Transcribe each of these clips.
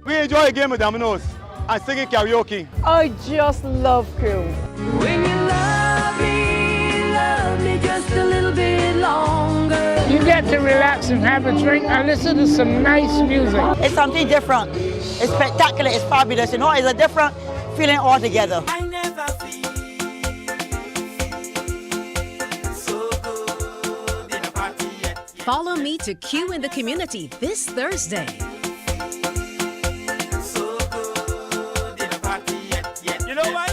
We enjoy a game of dominoes and singing karaoke. I just love cruise. When you love me just a little bit longer. You get to relax and have a drink and listen to some nice music. It's something different. It's spectacular. It's fabulous. You know, it's a different feeling altogether. I never feel so good in a party yet. Follow me to Q in the Community this Thursday. So good in a party yet. You know why?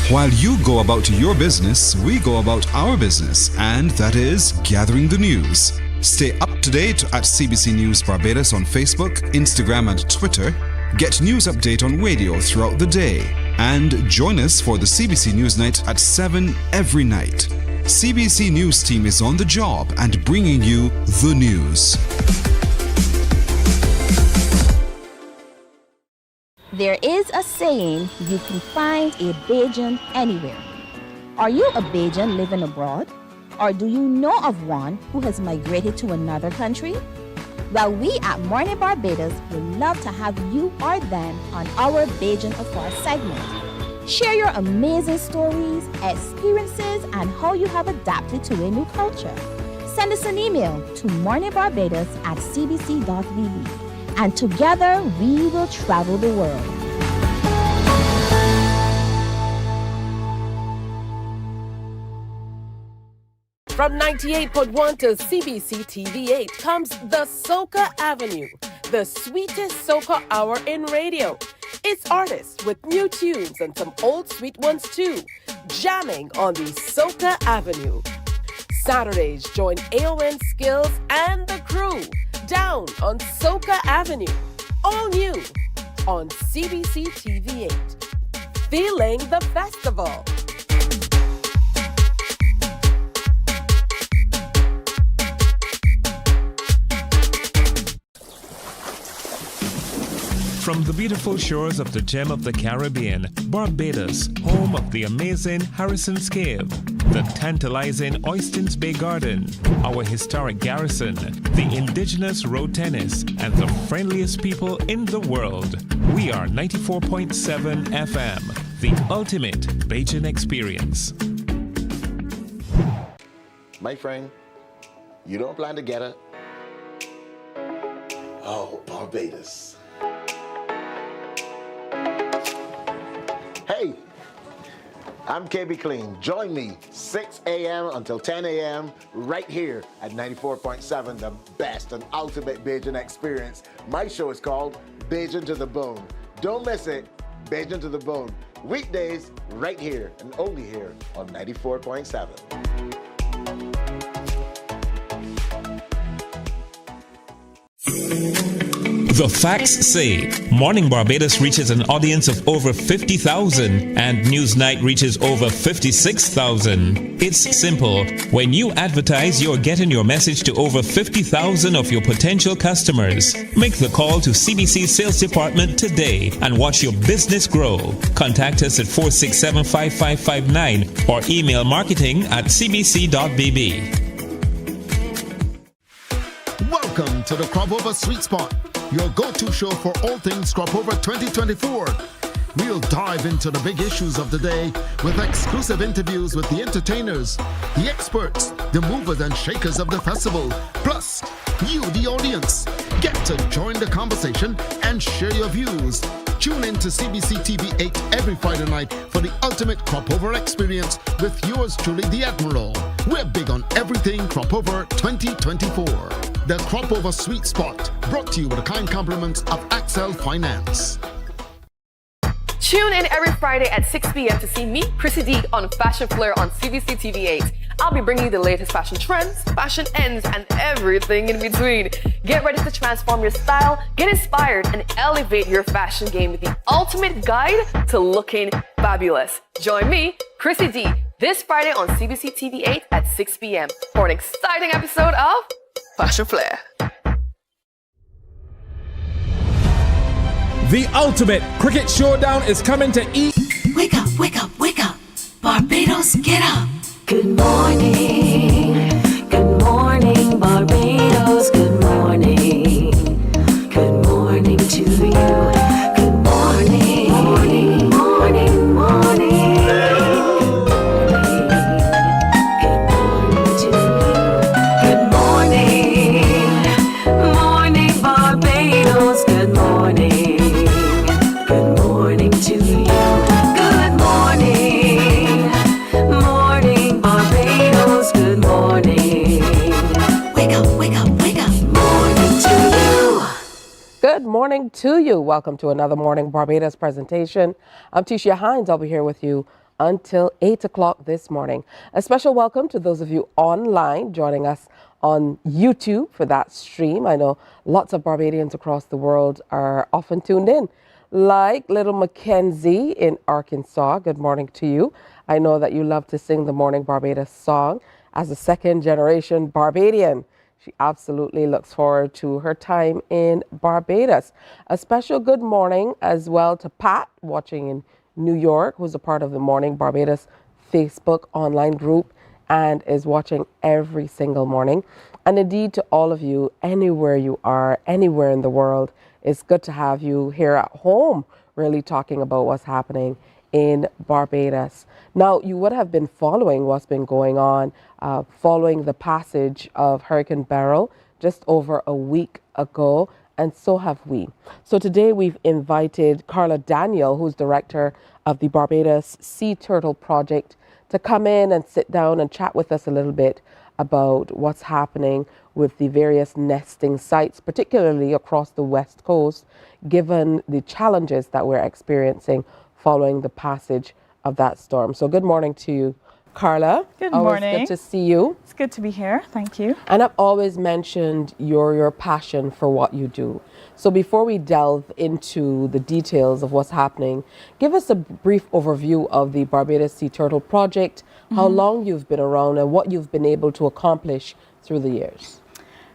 While you go about your business, we go about our business, and that is gathering the news. Stay up to date at CBC News Barbados on Facebook, Instagram, and Twitter. Get news update on radio throughout the day. And join us for the CBC News Night at 7 every night. CBC News team is on the job and bringing you the news. There is a saying, you can find a Bajan anywhere. Are you a Bajan living abroad? Or do you know of one who has migrated to another country? Well, we at Mornin Barbados would love to have you or them on our Bajan Affair segment. Share your amazing stories, experiences, and how you have adapted to a new culture. Send us an email to morninbarbados@cbc.vb. And together we will travel the world. From 98.1 to CBC TV8 comes the Soca Avenue, the sweetest soca hour in radio. It's artists with new tunes and some old sweet ones too, jamming on the Soca Avenue. Saturdays, join AON Skills and the crew down on Soca Avenue, all new on CBC TV8. Feeling the festival. From the beautiful shores of the gem of the Caribbean, Barbados, home of the amazing Harrison's Cave, the tantalizing Oystins Bay Garden, our historic garrison, the indigenous road tennis, and the friendliest people in the world. We are 94.7 FM, the ultimate Bajan experience. My friend, you don't plan to get it? Oh, Barbados. Hey, I'm KB Clean. Join me 6 a.m. until 10 a.m. right here at 94.7, the best and ultimate Bajan experience. My show is called Bajan to the Bone. Don't miss it, Bajan to the Bone. Weekdays right here and only here on 94.7. The facts say Morning Barbados reaches an audience of over 50,000 and Newsnight reaches over 56,000. It's simple. When you advertise, you're getting your message to over 50,000 of your potential customers. Make the call to CBC Sales Department today and watch your business grow. Contact us at 467-5559 or email marketing@cbc.bb. Welcome to the Cropover Sweet Spot, your go-to show for all things Cropover 2024. We'll dive into the big issues of the day with exclusive interviews with the entertainers, the experts, the movers and shakers of the festival, plus you, the audience. Get to join the conversation and share your views. Tune in to CBC TV8 every Friday night for the ultimate Cropover experience with yours truly, the Admiral. We're big on everything Cropover 2024. The Cropover Sweet Spot, brought to you with the kind compliments of Axel Finance. Tune in every Friday at 6 p.m. to see me, Chrissy Teague, on Fashion Flair on CBC TV8. I'll be bringing you the latest fashion trends, fashion ends, and everything in between. Get ready to transform your style, get inspired, and elevate your fashion game with the ultimate guide to looking fabulous. Join me, Chrissy D, this Friday on CBC TV8 at 6 p.m. for an exciting episode of Fashion Flair. The ultimate cricket showdown is coming to eat. Wake up, wake up, wake up. Barbados, get up. Good morning, Barbados, good morning. to you. Welcome to another Morning Barbados presentation. I'm Tisha Hines. I'll be here with you until 8 o'clock this morning. A special welcome to those of you online joining us on YouTube for that stream. I know lots of Barbadians across the world are often tuned in, like little Mackenzie in Arkansas. Good morning to you. I know that you love to sing the Morning Barbados song. As a second-generation Barbadian, she absolutely looks forward to her time in Barbados. A special good morning as well to Pat, watching in New York, who's a part of the Morning Barbados Facebook online group and is watching every single morning. And indeed to all of you, anywhere you are, anywhere in the world, it's good to have you here at home, really talking about what's happening in Barbados. Now, you would have been following what's been going on following the passage of Hurricane Beryl just over a week ago, and so have we. So today we've invited Carla Daniel, who's director of the Barbados Sea Turtle Project, to come in and sit down and chat with us a little bit about what's happening with the various nesting sites, particularly across the West Coast, given the challenges that we're experiencing following the passage of that storm. So good morning to you, Carla. Good morning. Always good to see you. It's good to be here. Thank you. And I've always mentioned your passion for what you do. So before we delve into the details of what's happening, give us a brief overview of the Barbados Sea Turtle Project, how long you've been around and what you've been able to accomplish through the years.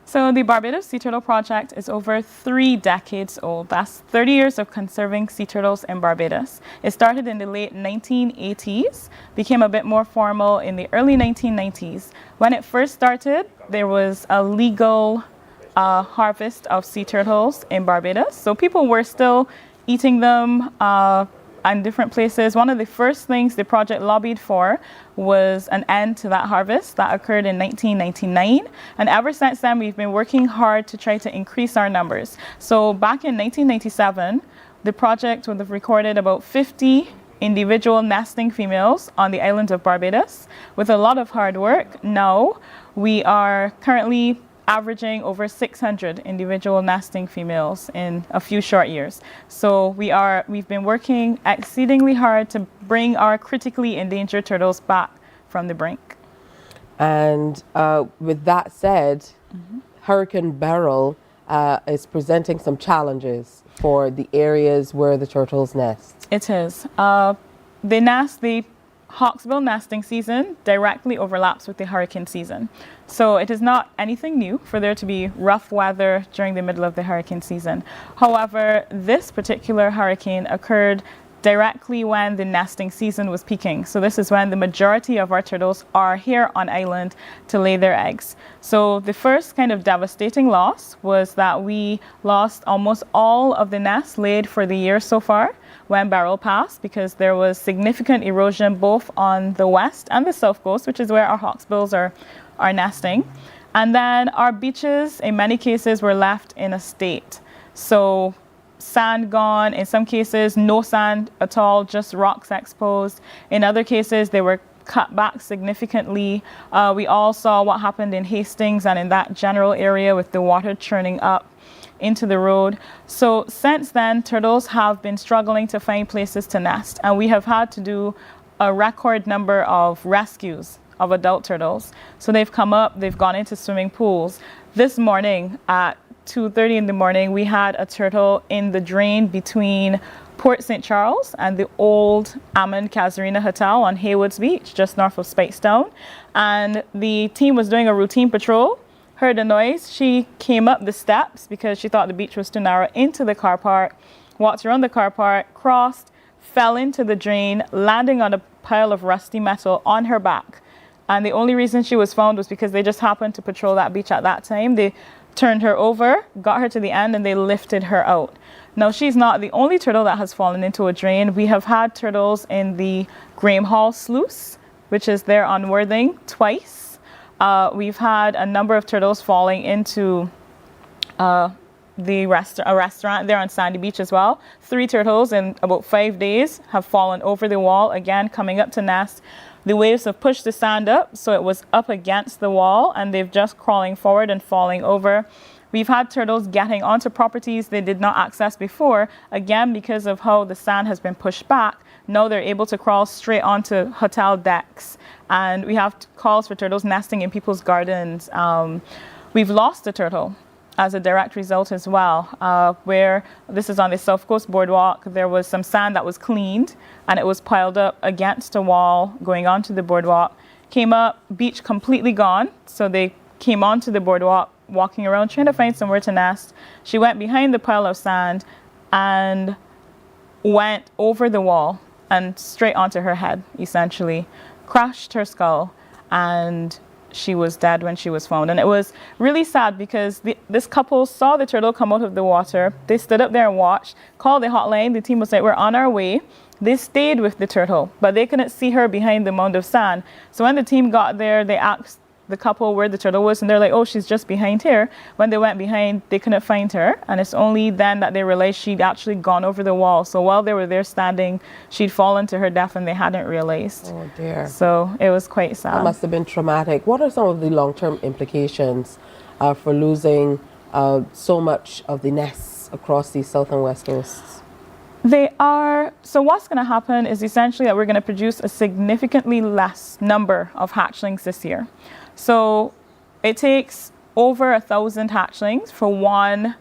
So the Barbados Sea Turtle Project is over 3 decades old. That's 30 years of conserving sea turtles in Barbados. It started in the late 1980s, became a bit more formal in the early 1990s. When it first started, there was a legal harvest of sea turtles in Barbados. So people were still eating them in different places. One of the first things the project lobbied for was an end to that harvest that occurred in 1999. And ever since then, we've been working hard to try to increase our numbers. So back in 1997, the project would have recorded about 50 individual nesting females on the island of Barbados. With a lot of hard work, now we are currently averaging over 600 individual nesting females in a few short years. So we've been working exceedingly hard to bring our critically endangered turtles back from the brink. And with that said, Hurricane Beryl is presenting some challenges for the areas where the turtles nest. It is. The Hawksbill nesting season directly overlaps with the hurricane season. So it is not anything new for there to be rough weather during the middle of the hurricane season. However, this particular hurricane occurred directly when the nesting season was peaking. So this is when the majority of our turtles are here on island to lay their eggs. So the first kind of devastating loss was that we lost almost all of the nests laid for the year so far when Beryl passed, because there was significant erosion both on the west and the south coast, which is where our hawksbills are nesting. And then our beaches, in many cases, were left in a state. So sand gone, in some cases no sand at all, just rocks exposed. In other cases, they were cut back significantly. We all saw what happened in Hastings and in that general area with the water churning up into the road. So since then, turtles have been struggling to find places to nest, and we have had to do a record number of rescues of adult turtles. So they've come up, they've gone into swimming pools. This morning at 2:30 in the morning, we had a turtle in the drain between Port St. Charles and the old Ammon Casuarina Hotel on Haywoods Beach, just north of Speightstown. And the team was doing a routine patrol, heard a noise. She came up the steps because she thought the beach was too narrow into the car park, walked around the car park, crossed, fell into the drain, landing on a pile of rusty metal on her back. And the only reason she was found was because they just happened to patrol that beach at that time. They turned her over, got her to the end, and they lifted her out. Now, she's not the only turtle that has fallen into a drain. We have had turtles in the Graham Hall Sluice, which is there on Worthing, twice. We've had a number of turtles falling into a restaurant there on Sandy Beach as well. 3 turtles in about 5 days have fallen over the wall, again coming up to nest. The waves have pushed the sand up, so it was up against the wall, and they've just crawling forward and falling over. We've had turtles getting onto properties they did not access before, again, because of how the sand has been pushed back. Now they're able to crawl straight onto hotel decks. And we have calls for turtles nesting in people's gardens. We've lost a turtle as a direct result as well, where this is on the South Coast Boardwalk. There was some sand that was cleaned and it was piled up against a wall going onto the boardwalk. Came up, beach completely gone. So they came onto the boardwalk, walking around trying to find somewhere to nest. She went behind the pile of sand and went over the wall and straight onto her head, essentially. Crashed her skull, and she was dead when she was found. And it was really sad because this couple saw the turtle come out of the water. They stood up there and watched, called the hotline. The team was like, we're on our way. They stayed with the turtle, but they couldn't see her behind the mound of sand. So when the team got there, they asked the couple where the turtle was, and they're like, oh, she's just behind here. When they went behind, they couldn't find her, and it's only then that they realized she'd actually gone over the wall. So while they were there standing, she'd fallen to her death, and they hadn't realized. Oh dear. So it was quite sad. That must have been traumatic. What are some of the long-term implications for losing so much of the nests across the south and west coasts? So what's going to happen is essentially that we're going to produce a significantly less number of hatchlings this year. So it takes over 1,000 hatchlings for one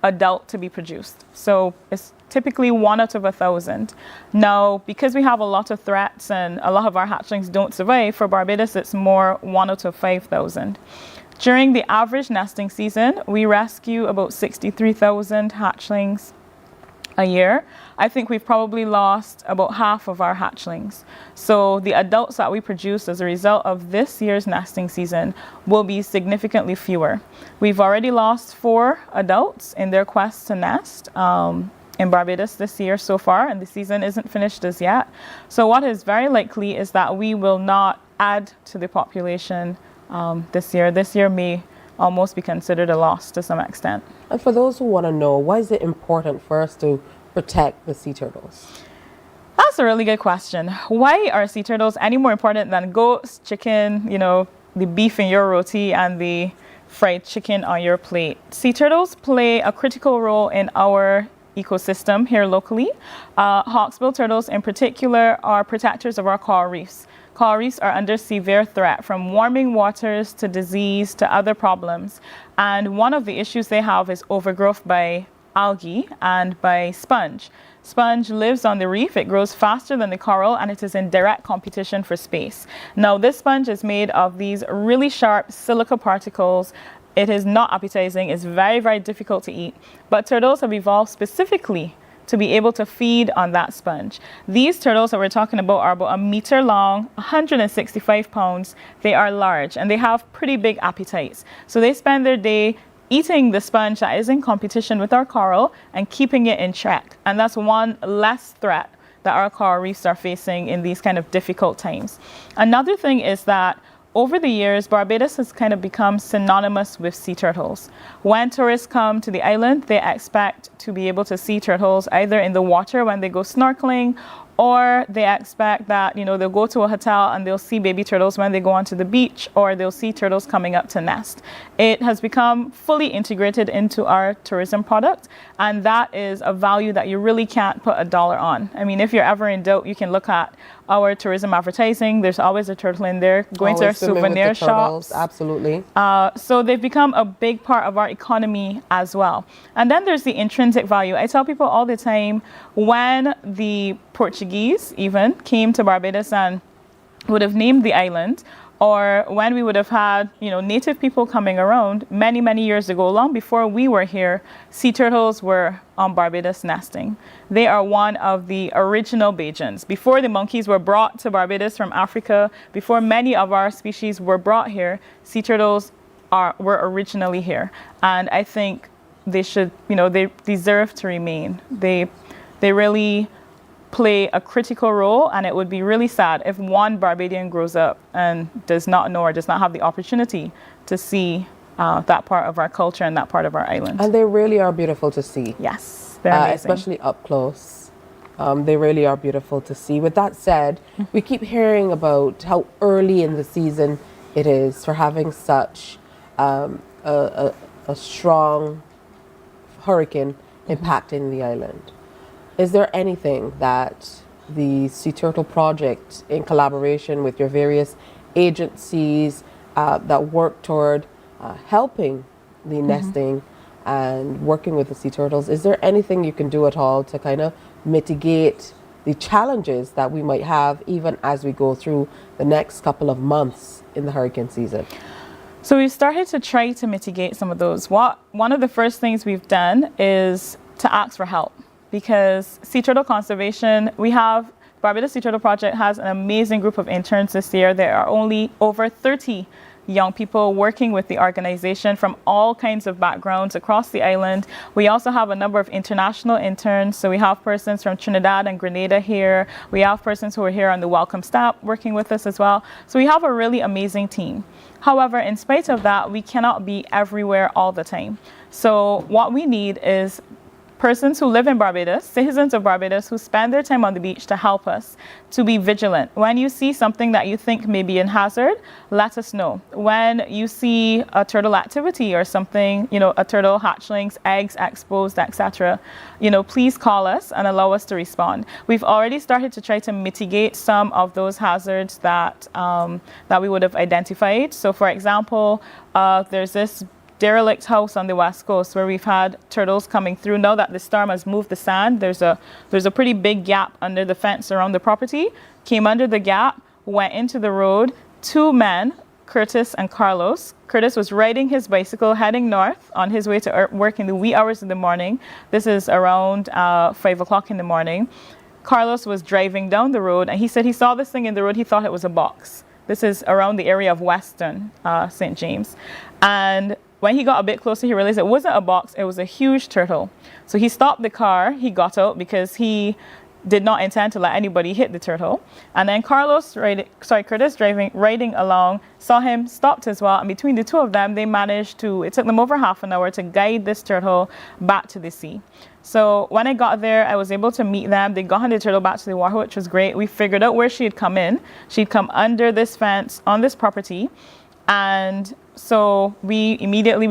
adult to be produced. So it's typically 1 out of 1,000. Now, because we have a lot of threats and a lot of our hatchlings don't survive, for Barbados it's more 1 out of 5,000. During the average nesting season, we rescue about 63,000 hatchlings a year. I think we've probably lost about half of our hatchlings. So the adults that we produce as a result of this year's nesting season will be significantly fewer. We've already lost 4 adults in their quest to nest in Barbados this year so far, and the season isn't finished as yet. So what is very likely is that we will not add to the population this year. This year may almost be considered a loss to some extent. And for those who want to know, why is it important for us to protect the sea turtles? That's a really good question. Why are sea turtles any more important than goats, chicken, the beef in your roti and the fried chicken on your plate? Sea turtles play a critical role in our ecosystem here locally. Hawksbill turtles in particular are protectors of our coral reefs. Coral reefs are under severe threat from warming waters to disease to other problems. And one of the issues they have is overgrowth by algae and by sponge. Sponge lives on the reef, it grows faster than the coral, and it is in direct competition for space. Now, this sponge is made of these really sharp silica particles. It is not appetizing, it's very, very difficult to eat, but turtles have evolved specifically to be able to feed on that sponge. These turtles that we're talking about are about 1 meter long, 165 pounds. They are large and they have pretty big appetites. So they spend their day eating the sponge that is in competition with our coral and keeping it in check. And that's one less threat that our coral reefs are facing in these kind of difficult times. Another thing is that over the years, Barbados has kind of become synonymous with sea turtles. When tourists come to the island, they expect to be able to see turtles either in the water when they go snorkeling, or they expect that, they'll go to a hotel and they'll see baby turtles when they go onto the beach, or they'll see turtles coming up to nest. It has become fully integrated into our tourism product, and that is a value that you really can't put a dollar on. I mean, if you're ever in doubt, you can look at our tourism advertising. There's always a turtle in there. Going to our souvenir shops. Absolutely. So they've become a big part of our economy as well. And then there's the intrinsic value. I tell people all the time, when the Portuguese even came to Barbados and would have named the island, or when we would have had, native people coming around many, many years ago, long before we were here, sea turtles were on Barbados nesting. They are one of the original Bajans. Before the monkeys were brought to Barbados from Africa, before many of our species were brought here, sea turtles were originally here. And I think they should, they deserve to remain. They really play a critical role, and it would be really sad if one Barbadian grows up and does not know or does not have the opportunity to see that part of our culture and that part of our island. And they really are beautiful to see. Yes, they're amazing. Especially up close. They really are beautiful to see. With that said, we keep hearing about how early in the season it is for having such a a strong hurricane impacting the island. Is there anything that the Sea Turtle Project, in collaboration with your various agencies that work toward helping the nesting and working with the sea turtles, is there anything you can do at all to kind of mitigate the challenges that we might have even as we go through the next couple of months in the hurricane season? So we've started to try to mitigate some of those. One of the first things we've done is to ask for help, because sea turtle conservation, Barbados Sea Turtle Project has an amazing group of interns this year. There are only over 30 young people working with the organization from all kinds of backgrounds across the island. We also have a number of international interns. So we have persons from Trinidad and Grenada here. We have persons who are here on the welcome staff working with us as well. So we have a really amazing team. However, in spite of that, we cannot be everywhere all the time. So what we need is persons who live in Barbados, citizens of Barbados, who spend their time on the beach to help us to be vigilant. When you see something that you think may be in hazard, let us know. When you see a turtle activity or something, a turtle hatchlings, eggs exposed, etc., please call us and allow us to respond. We've already started to try to mitigate some of those hazards that we would have identified. So, for example, there's this derelict house on the west coast where we've had turtles coming through. Now that the storm has moved the sand, there's a pretty big gap under the fence around the property. Came under the gap, went into the road. Two men, Curtis and Carlos. Curtis was riding his bicycle heading north on his way to work in the wee hours of the morning. This is around 5 o'clock in the morning. Carlos was driving down the road, and he said he saw this thing in the road. He thought it was a box. This is around the area of Weston, St. James. And when he got a bit closer, he realized it wasn't a box, it was a huge turtle. So he stopped the car, he got out because he did not intend to let anybody hit the turtle. And then Curtis riding along, saw him, stopped as well. And between the two of them, they managed to, it took them over half an hour to guide this turtle back to the sea. So when I got there, I was able to meet them. They got the turtle back to the water, which was great. We figured out where she had come in. She'd come under this fence on this property. And so we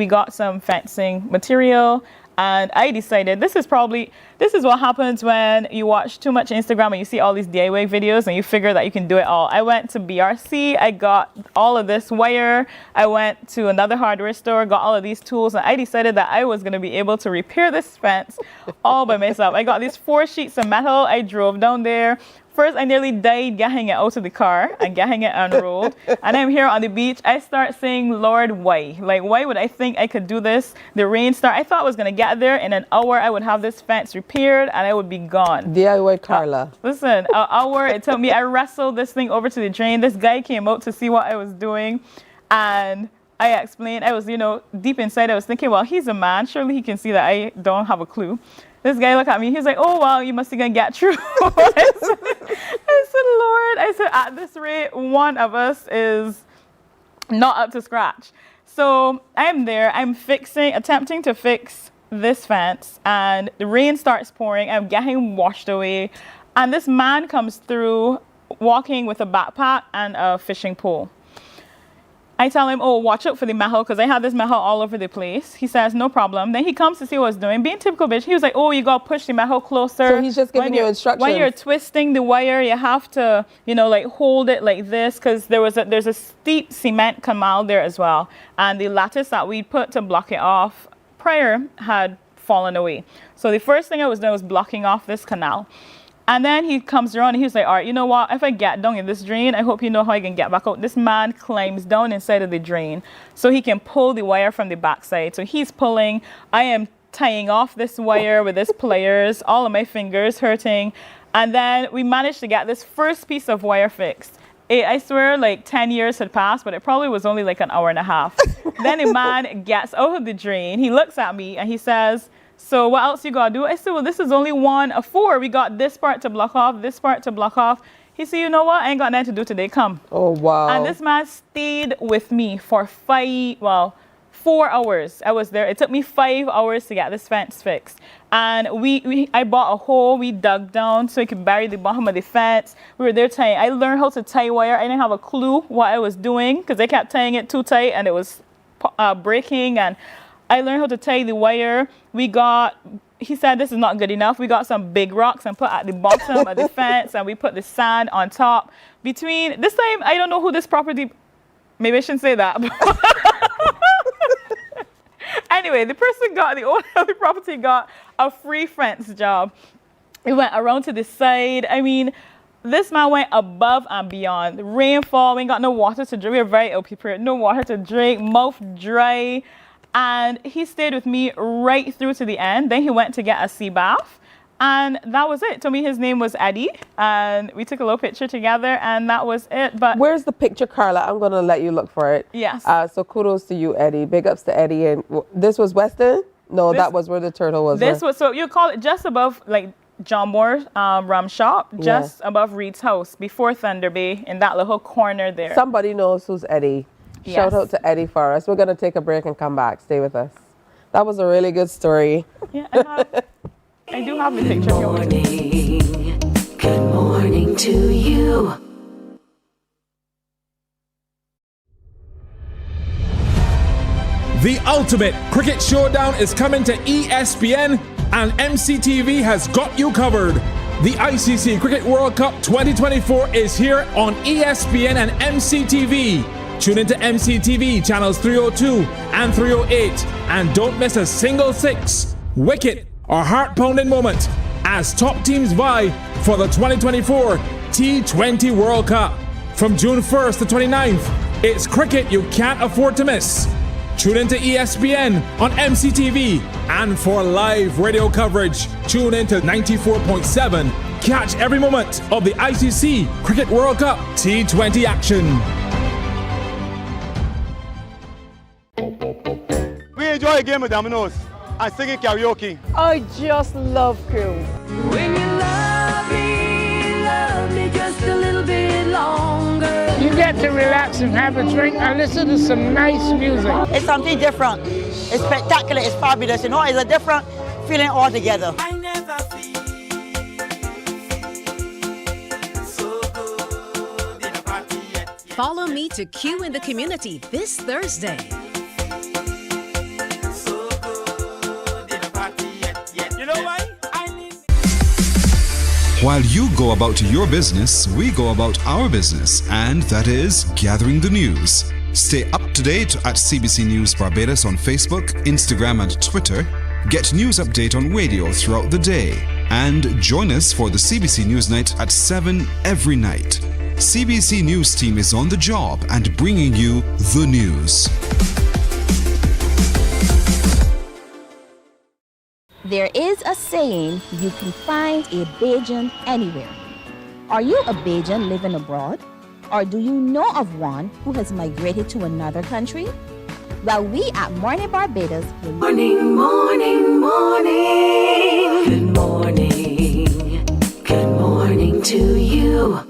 got some fencing material, and I decided this is what happens when you watch too much Instagram and you see all these DIY videos and you figure that you can do it all. I went to BRC, I got all of this wire, I went to another hardware store, got all of these tools, and I decided that I was going to be able to repair this fence all by myself. I got these 4 sheets of metal, I drove down there. First, I nearly died getting it out of the car and getting it unrolled. And I'm here on the beach. I start saying, Lord, why? Like, why would I think I could do this? The rain started. I thought I was going to get there. In an hour, I would have this fence repaired and I would be gone. DIY Carla. Listen, an hour it took me. I wrestled this thing over to the drain. This guy came out to see what I was doing. And I explained, I was, deep inside, I was thinking, well, he's a man. Surely he can see that I don't have a clue. This guy looked at me. He's like, oh, well, you must be going to get through. I said, at this rate, one of us is not up to scratch. So I'm there. I'm attempting to fix this fence. And the rain starts pouring. I'm getting washed away. And this man comes through walking with a backpack and a fishing pole. I tell him, oh, watch out for the metal, because I had this metal all over the place. He says, no problem. Then he comes to see what I was doing. Being typical bitch, he was like, oh, you got to push the metal closer. So he's just giving you instructions. When you're twisting the wire, you have to, hold it like this, because there's a steep cement canal there as well. And the lattice that we put to block it off prior had fallen away. So the first thing I was doing was blocking off this canal. And then he comes around and he's like, all right, you know what? If I get down in this drain, I hope you know how I can get back out. This man climbs down inside of the drain so he can pull the wire from the backside. So he's pulling. I am tying off this wire with his pliers, all of my fingers hurting. And then we managed to get this first piece of wire fixed. I swear like 10 years had passed, but it probably was only like an hour and a half. Then the man gets out of the drain. He looks at me and he says, so what else you got to do? I said, well, this is only 1 of 4. We got this part to block off, this part to block off. He said, you know what? I ain't got nothing to do today. Come. Oh, wow. And this man stayed with me for 4 hours. I was there. It took me 5 hours to get this fence fixed. And I bought a hole. We dug down so we could bury the bottom of the fence. We were there tying. I learned how to tie wire. I didn't have a clue what I was doing because I kept tying it too tight and it was breaking. And I learned how to tie the wire. He said this is not good enough. We got some big rocks and put at the bottom of the fence, and we put the sand on top. Between this time, I don't know who this property, maybe I shouldn't say that. Anyway, the owner of the property got a free fence job. We went around to the side. I mean, this man went above and beyond. Rainfall, we ain't got no water to drink. We were very ill prepared. No water to drink, mouth dry. And he stayed with me right through to the end. Then he went to get a sea bath. And that was it. Told me his name was Eddie. And we took a little picture together, and that was it. But where's the picture, Carla? I'm going to let you look for it. Yes. So kudos to you, Eddie. Big ups to Eddie. And this was Weston? No, that was where the turtle was. So you call it just above, like, John Moore rum shop, just above Reed's house, before Thunder Bay, in that little corner there. Somebody knows who's Eddie. Yes. Shout out to Eddie for us. We're going to take a break and come back. Stay with us. That was a really good story. Yeah, I do have the picture. Good morning to you. The ultimate cricket showdown is coming to ESPN, and MCTV has got you covered. The ICC Cricket World Cup 2024 is here on ESPN and MCTV. Tune into MCTV channels 302 and 308, and don't miss a single six, wicket, or heart-pounding moment as top teams vie for the 2024 T20 World Cup. From June 1st to 29th, it's cricket you can't afford to miss. Tune into ESPN on MCTV, and for live radio coverage, tune into 94.7. Catch every moment of the ICC Cricket World Cup T20 action. We enjoy a game of dominoes and singing karaoke. I just love crew. When you love me just a little bit longer. You get to relax and have a drink and listen to some nice music. It's something different. It's spectacular. It's fabulous. You know, it's a different feeling altogether. I never feel so good in a party yet. Follow me to Q in the Community this Thursday. So good in a party yet. You know why? While you go about your business, we go about our business, and that is gathering the news. Stay up to date at CBC News Barbados on Facebook, Instagram, and Twitter. Get news update on radio throughout the day. And join us for the CBC News Night at 7 every night. CBC News team is on the job and bringing you the news. There is a saying, you can find a Bajan anywhere. Are you a Bajan living abroad? Or do you know of one who has migrated to another country? Well, we at Mornin Barbados will... Morning, morning, morning. Good morning. Good morning to you.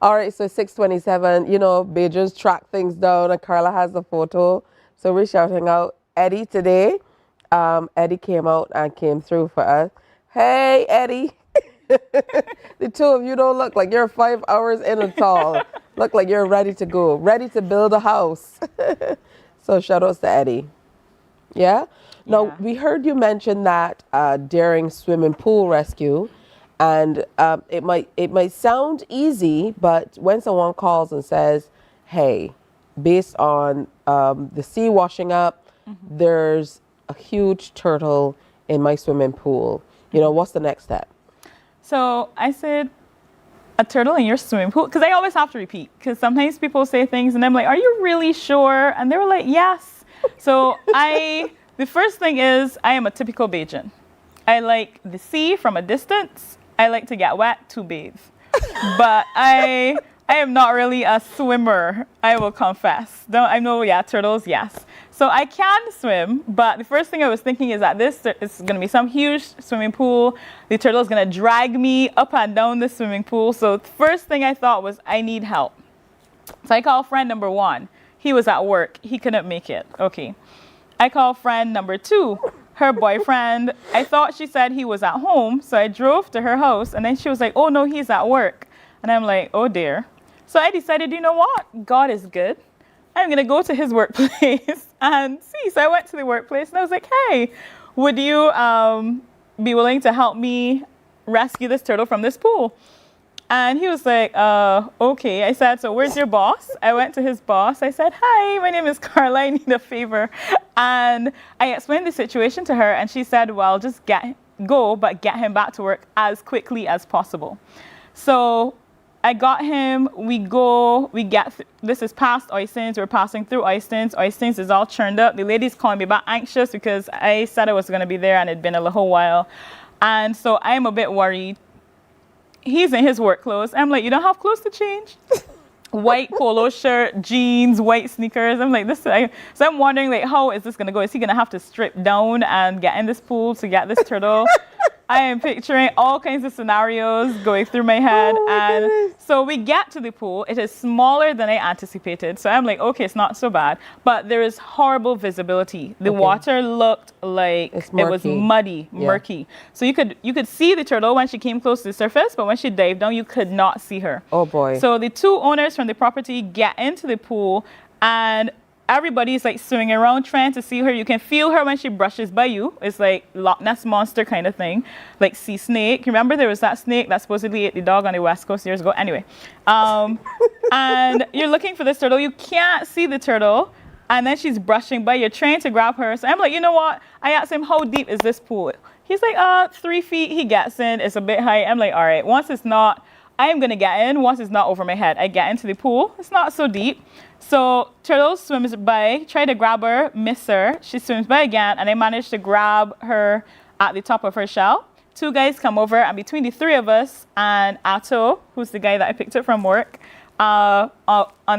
All right, so 6:27. You know, Bajans track things down, and Carla has the photo. So we're shouting out Eddie today. Eddie came out and came through for us. Hey, Eddie. The two of you don't look like you're 5 hours in at all. Look like you're ready to go, ready to build a house. So shout outs to Eddie. Yeah? Now, we heard you mention that during swimming pool rescue, and it might sound easy, but when someone calls and says, hey, based on the sea washing up, there's a huge turtle in my swimming pool. You know, what's the next step? So I said, a turtle in your swimming pool? Because I always have to repeat, because sometimes people say things and I'm like, are you really sure? And they were like, yes. So the first thing is, I am a typical Bajan. I like the sea from a distance. I like to get wet to bathe. But I am not really a swimmer, I will confess. I know, turtles, yes. So I can swim, but the first thing I was thinking is that this is going to be some huge swimming pool. The turtle is going to drag me up and down the swimming pool. So the first thing I thought was, I need help. So I called friend number 1. He was at work. He couldn't make it. Okay. I called friend number 2. Her boyfriend, I thought she said he was at home. So I drove to her house, and then she was like, oh, no, he's at work. And I'm like, oh, dear. So I decided, you know what? God is good. I'm going to go to his workplace and see. So I went to the workplace and I was like, hey, would you be willing to help me rescue this turtle from this pool? And he was like, okay. I said, so where's your boss? I went to his boss. I said, hi, my name is Carla. I need a favor. And I explained the situation to her. And she said, well, just go, but get him back to work as quickly as possible. So I got him. This is past Oistins. We're passing through Oistins. Oistins is all churned up. The lady's calling me back anxious because I said I was going to be there and it'd been a little while. And so I'm a bit worried. He's in his work clothes. I'm like, you don't have clothes to change? White polo shirt, jeans, white sneakers. I'm like, so I'm wondering, like, how is this going to go? Is he going to have to strip down and get in this pool to get this turtle? I am picturing all kinds of scenarios going through my head. So we get to the pool. It is smaller than I anticipated. So I'm like, okay, it's not so bad. But there is horrible visibility. The water looked like it was muddy, murky. So you could see the turtle when she came close to the surface, but when she dived down, you could not see her. Oh, boy. So the two owners from the property get into the pool, and everybody's like swimming around trying to see her. You can feel her when she brushes by you. It's like Loch Ness Monster kind of thing, like sea snake. Remember there was that snake that supposedly ate the dog on the West Coast years ago? Anyway, and you're looking for this turtle. You can't see the turtle, and then she's brushing by. You're trying to grab her. So I'm like, you know what? I asked him, how deep is this pool? He's like, 3 feet. He gets in. It's a bit high. I'm like, all right, once it's not, I'm going to get in. Once it's not over my head, I get into the pool. It's not so deep. So turtle swims by, try to grab her, miss her. She swims by again, and I managed to grab her at the top of her shell. 2 guys come over, and between the 3 of us and Atto, who's the guy that I picked up from work, on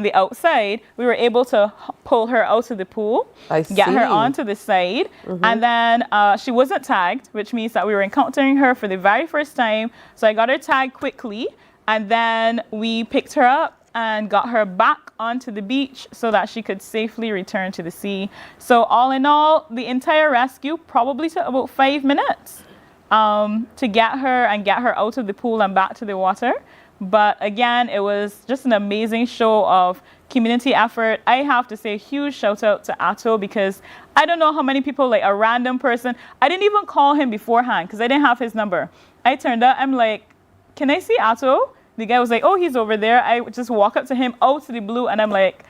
the outside, we were able to pull her out of the pool, get her onto the side, and then she wasn't tagged, which means that we were encountering her for the very first time. So I got her tagged quickly, and then we picked her up and got her back onto the beach so that she could safely return to the sea. So all in all, the entire rescue probably took about 5 minutes to get her out of the pool and back to the water. But again, it was just an amazing show of community effort. I have to say a huge shout out to Atto, because I don't know how many people, like a random person, I didn't even call him beforehand because I didn't have his number. I turned up, I'm like, can I see Atto? The guy was like, oh, he's over there. I just walk up to him out to the blue, and I'm like,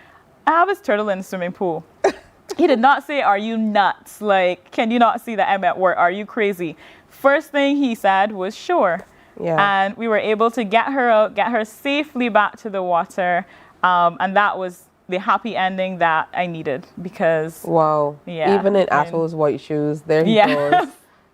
I have his turtle in the swimming pool. He did not say, are you nuts? Like, can you not see that I'm at work? Are you crazy? First thing he said was, sure. Yeah. And we were able to get her out, get her safely back to the water. And that was the happy ending that I needed, because... Wow. Yeah. Even in Atto's white shoes, there he goes,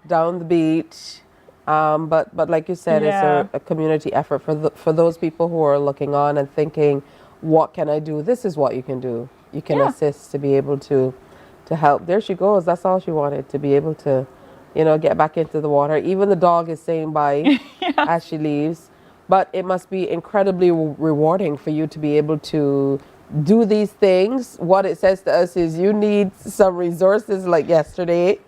down the beach. But like you said, it's a community effort for those people who are looking on and thinking, what can I do? This is what you can do. You can assist to be able to help. There she goes. That's all she wanted, to be able to, get back into the water. Even the dog is saying bye as she leaves. But it must be incredibly rewarding for you to be able to do these things. What it says to us is you need some resources like yesterday.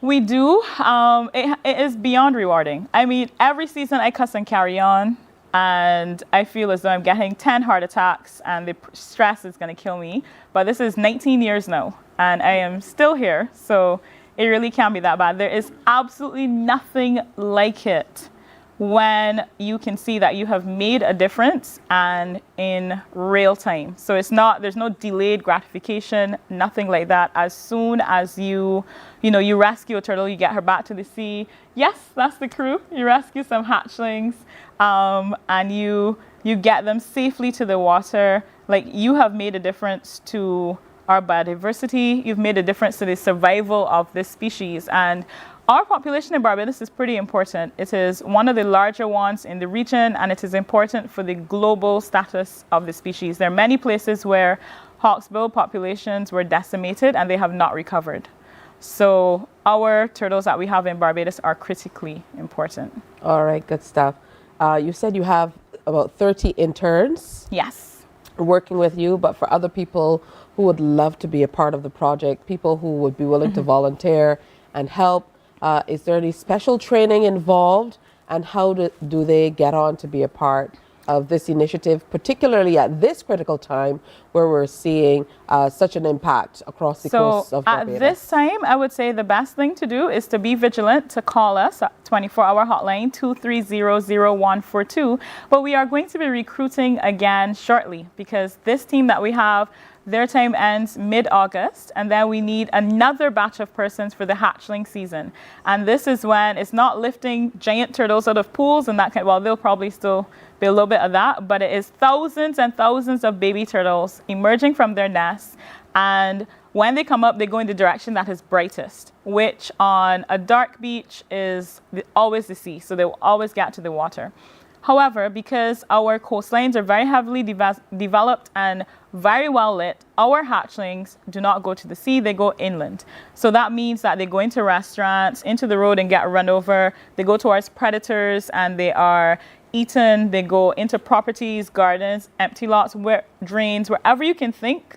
We do. It is beyond rewarding. I mean, every season I cuss and carry on, and I feel as though I'm getting 10 heart attacks and the stress is going to kill me. But this is 19 years now, and I am still here, so it really can't be that bad. There is absolutely nothing like it when you can see that you have made a difference and in real time. So there's no delayed gratification, nothing like that. As soon as you rescue a turtle, you get her back to the sea. Yes, that's the crew. You rescue some hatchlings, and you get them safely to the water. Like, you have made a difference to our biodiversity. You've made a difference to the survival of this species. And our population in Barbados is pretty important. It is one of the larger ones in the region, and it is important for the global status of the species. There are many places where hawksbill populations were decimated and they have not recovered. So our turtles that we have in Barbados are critically important. All right, good stuff. You said you have about 30 interns. Yes. Working with you, but for other people who would love to be a part of the project, people who would be willing to volunteer and help, is there any special training involved, and how do they get on to be a part of this initiative, particularly at this critical time where we're seeing such an impact across the coast of Barbados? At this time, I would say the best thing to do is to be vigilant, to call us at 24-hour hotline 230-0142. But we are going to be recruiting again shortly because this team that we have, their time ends mid-August, and then we need another batch of persons for the hatchling season. And this is when it's not lifting giant turtles out of pools and that kind. Well, they'll probably still be a little bit of that, but it is thousands and thousands of baby turtles emerging from their nests. And when they come up, they go in the direction that is brightest, which on a dark beach is always the sea. So they will always get to the water. However, because our coastlines are very heavily developed and very well lit, our hatchlings do not go to the sea, they go inland. So that means that they go into restaurants, into the road and get run over. They go towards predators and they are eaten. They go into properties, gardens, empty lots, drains, wherever you can think,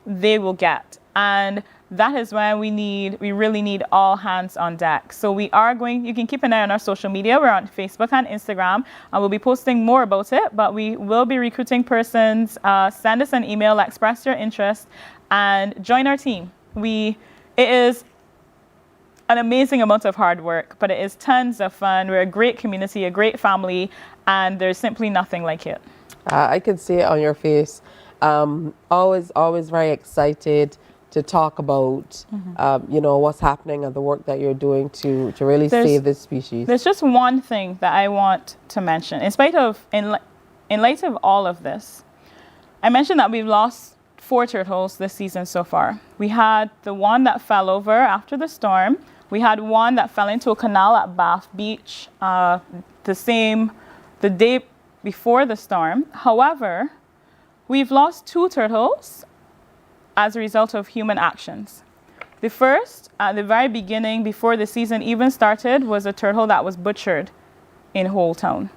they will get. And that is when we really need all hands on deck. So we are you can keep an eye on our social media. We're on Facebook and Instagram, and we'll be posting more about it, but we will be recruiting persons. Send us an email, express your interest, and join our team. It is an amazing amount of hard work, but it is tons of fun. We're a great community, a great family, and there's simply nothing like it. I can see it on your face. Always very excited to talk about, what's happening and the work that you're doing to really save this species. There's just one thing that I want to mention. In light of all of this, I mentioned that we've lost 4 turtles this season so far. We had the one that fell over after the storm. We had one that fell into a canal at Bath Beach the day before the storm. However, we've lost 2 turtles as a result of human actions. The first, at the very beginning, before the season even started, was a turtle that was butchered in Whole Town.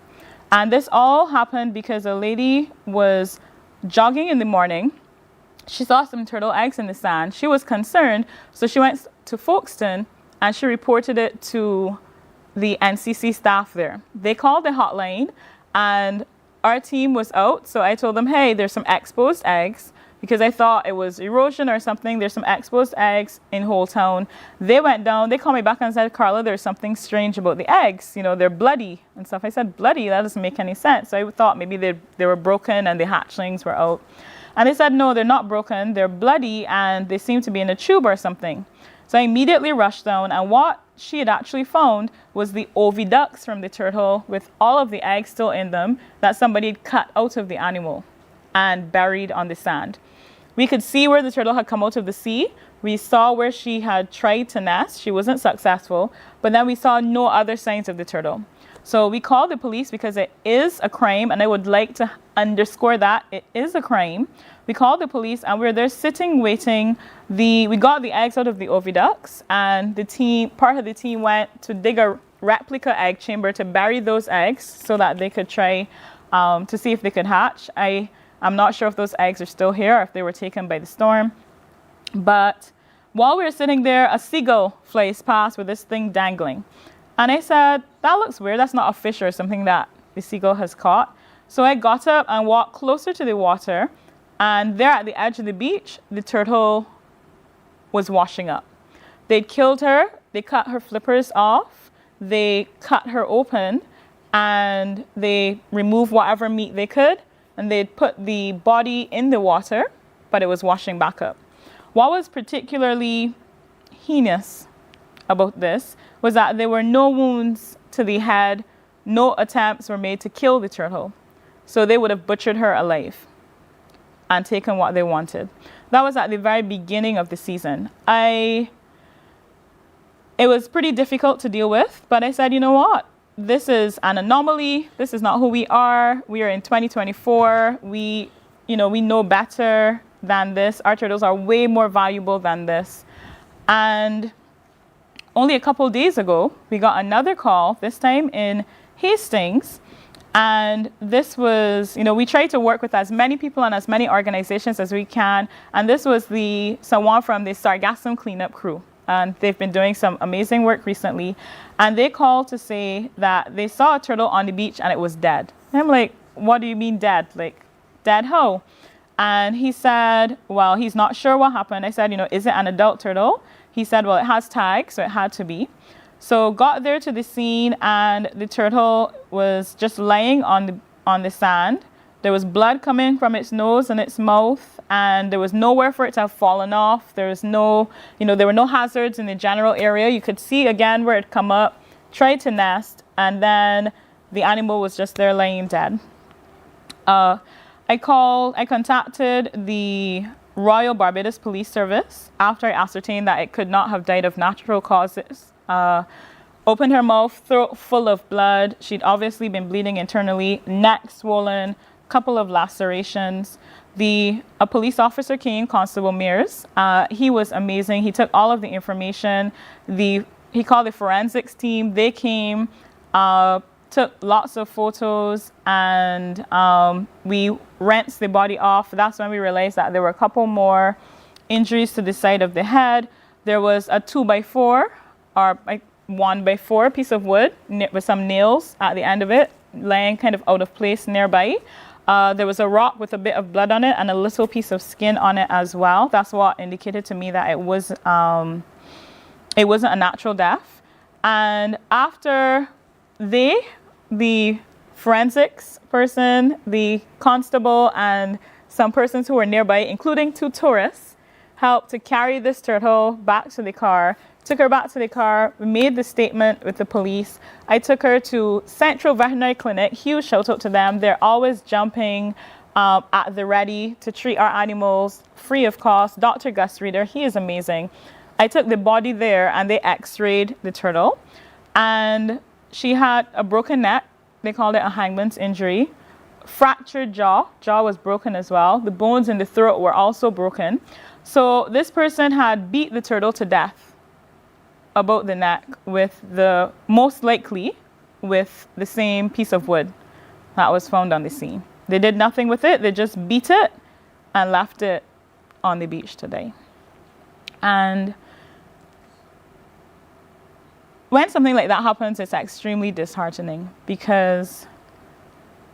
And this all happened because a lady was jogging in the morning. She saw some turtle eggs in the sand. She was concerned, so she went to Folkestone and she reported it to the NCC staff there. They called the hotline and our team was out, so I told them, hey, there's some exposed eggs, because I thought it was erosion or something. There's some exposed eggs in Whole Town. They went down, they called me back and said, Carla, there's something strange about the eggs. They're bloody and stuff. I said, bloody? That doesn't make any sense. So I thought maybe they were broken and the hatchlings were out. And they said, no, they're not broken. They're bloody and they seem to be in a tube or something. So I immediately rushed down, and what she had actually found was the oviducts from the turtle with all of the eggs still in them that somebody had cut out of the animal and buried on the sand. We could see where the turtle had come out of the sea. We saw where she had tried to nest. She wasn't successful, but then we saw no other signs of the turtle. So we called the police because it is a crime, and I would like to underscore that it is a crime. We called the police and we're there sitting, waiting. We got the eggs out of the oviducts, and part of the team went to dig a replica egg chamber to bury those eggs so that they could try to see if they could hatch. I'm not sure if those eggs are still here or if they were taken by the storm. But while we were sitting there, a seagull flies past with this thing dangling. And I said, that looks weird. That's not a fish or something that the seagull has caught. So I got up and walked closer to the water. And there at the edge of the beach, the turtle was washing up. They'd killed her. They cut her flippers off. They cut her open. And they removed whatever meat they could. And they'd put the body in the water, but it was washing back up. What was particularly heinous about this was that there were no wounds to the head. No attempts were made to kill the turtle. So they would have butchered her alive and taken what they wanted. That was at the very beginning of the season. It was pretty difficult to deal with, but I said, you know what? This is an anomaly. This is not who we are. We are in 2024. We know better than this. Our turtles are way more valuable than this. And only a couple days ago, we got another call, this time in Hastings. And this was, we try to work with as many people and as many organizations as we can. And this was someone from the Sargassum cleanup crew. And they've been doing some amazing work recently. And they called to say that they saw a turtle on the beach and it was dead. And I'm like, what do you mean dead? Like, dead how? And he said, well, he's not sure what happened. I said, is it an adult turtle? He said, well, it has tags, so it had to be. So got there to the scene, and the turtle was just laying on the sand. There was blood coming from its nose and its mouth, and there was nowhere for it to have fallen off. There was no, there were no hazards in the general area. You could see again where it come up, tried to nest, and then the animal was just there laying dead. I contacted the Royal Barbados Police Service after I ascertained that it could not have died of natural causes. Opened her mouth, throat full of blood. She'd obviously been bleeding internally, neck swollen, couple of lacerations. A police officer came, Constable Mears. He was amazing. He took all of the information. He called the forensics team. They came, took lots of photos, and we rinsed the body off. That's when we realized that there were a couple more injuries to the side of the head. There was a 2x4 or a 1x4 piece of wood with some nails at the end of it, laying kind of out of place nearby. There was a rock with a bit of blood on it and a little piece of skin on it as well. That's what indicated to me that it wasn't a natural death. And after the forensics person, the constable, and some persons who were nearby, including 2 tourists, helped to carry this turtle back to the car. Took her back to the car, we made the statement with the police. I took her to Central Veterinary Clinic. Huge shout out to them. They're always jumping at the ready to treat our animals free of cost. Dr. Gus Reeder, he is amazing. I took the body there and they x-rayed the turtle. And she had a broken neck. They called it a hangman's injury. Fractured jaw. Jaw was broken as well. The bones in the throat were also broken. So this person had beat the turtle to death about the neck most likely with the same piece of wood that was found on the scene. They did nothing with it. They just beat it and left it on the beach today. And when something like that happens, it's extremely disheartening because,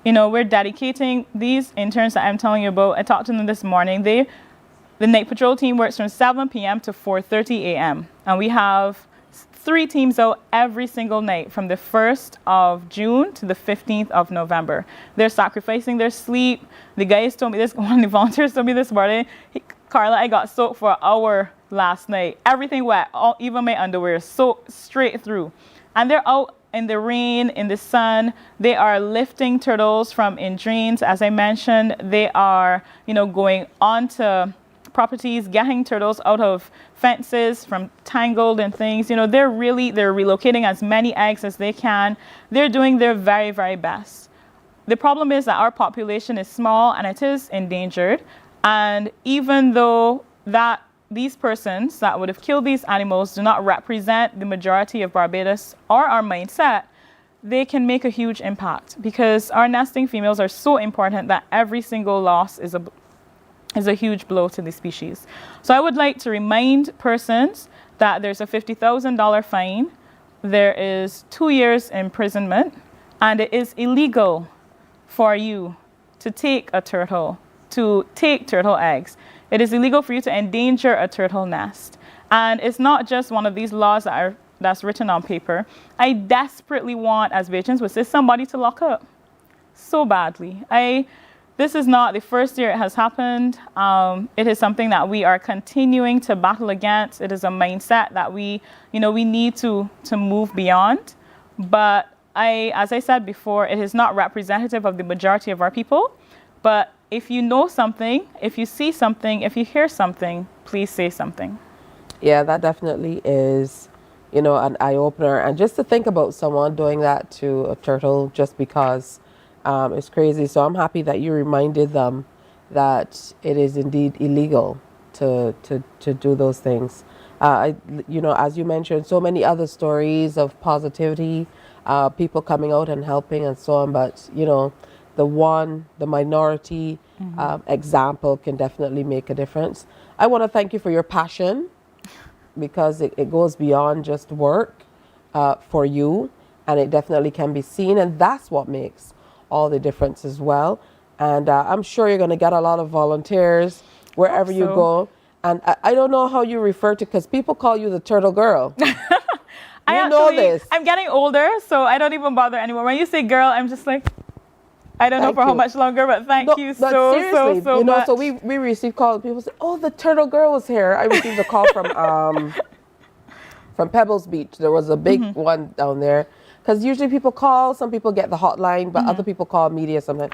we're dedicating these interns that I'm telling you about. I talked to them this morning. The night patrol team works from 7 p.m. to 4:30 a.m. And we have 3 teams out every single night from the 1st of June to the 15th of November. They're sacrificing their sleep. The guys told me this, one of the volunteers told me this morning, Carla, I got soaked for an hour last night. Everything wet, even my underwear, soaked straight through. And they're out in the rain, in the sun. They are lifting turtles from in drains. As I mentioned, they are, going onto properties, getting turtles out of fences from tangled and things. They're relocating as many eggs as they can. They're doing their very, very best. The problem is that our population is small and it is endangered. And even though these persons that would have killed these animals do not represent the majority of Barbados or our mindset, they can make a huge impact because our nesting females are so important that every single loss is a huge blow to the species. So I would like to remind persons that there's a $50,000 fine, there is 2 years imprisonment, and it is illegal for you to take a turtle, to take turtle eggs. It is illegal for you to endanger a turtle nest. And it's not just one of these laws that's written on paper. I desperately want, as Bajans would say, somebody to lock up so badly. This is not the first year it has happened. It is something that we are continuing to battle against. It is a mindset that we need to move beyond. But as I said before, it is not representative of the majority of our people. But if you know something, if you see something, if you hear something, please say something. Yeah, that definitely is, an eye-opener. And just to think about someone doing that to a turtle just because it's crazy. So I'm happy that you reminded them that it is indeed illegal to do those things. As you mentioned, so many other stories of positivity, people coming out and helping and so on. But, the minority example can definitely make a difference. I want to thank you for your passion because it goes beyond just work for you, and it definitely can be seen. And that's what makes all the difference as well. And I'm sure you're going to get a lot of volunteers wherever you go. And I don't know how you refer to, because people call you the turtle girl. I'm getting older, so I don't even bother anymore. When you say girl, I'm just like, I don't know for how much longer, but thank you so much. So we receive calls. People say, "Oh, the turtle girl was here." I received a call from Pebbles Beach. There was a big one down there, because usually people call. Some people get the hotline, but other people call media sometimes.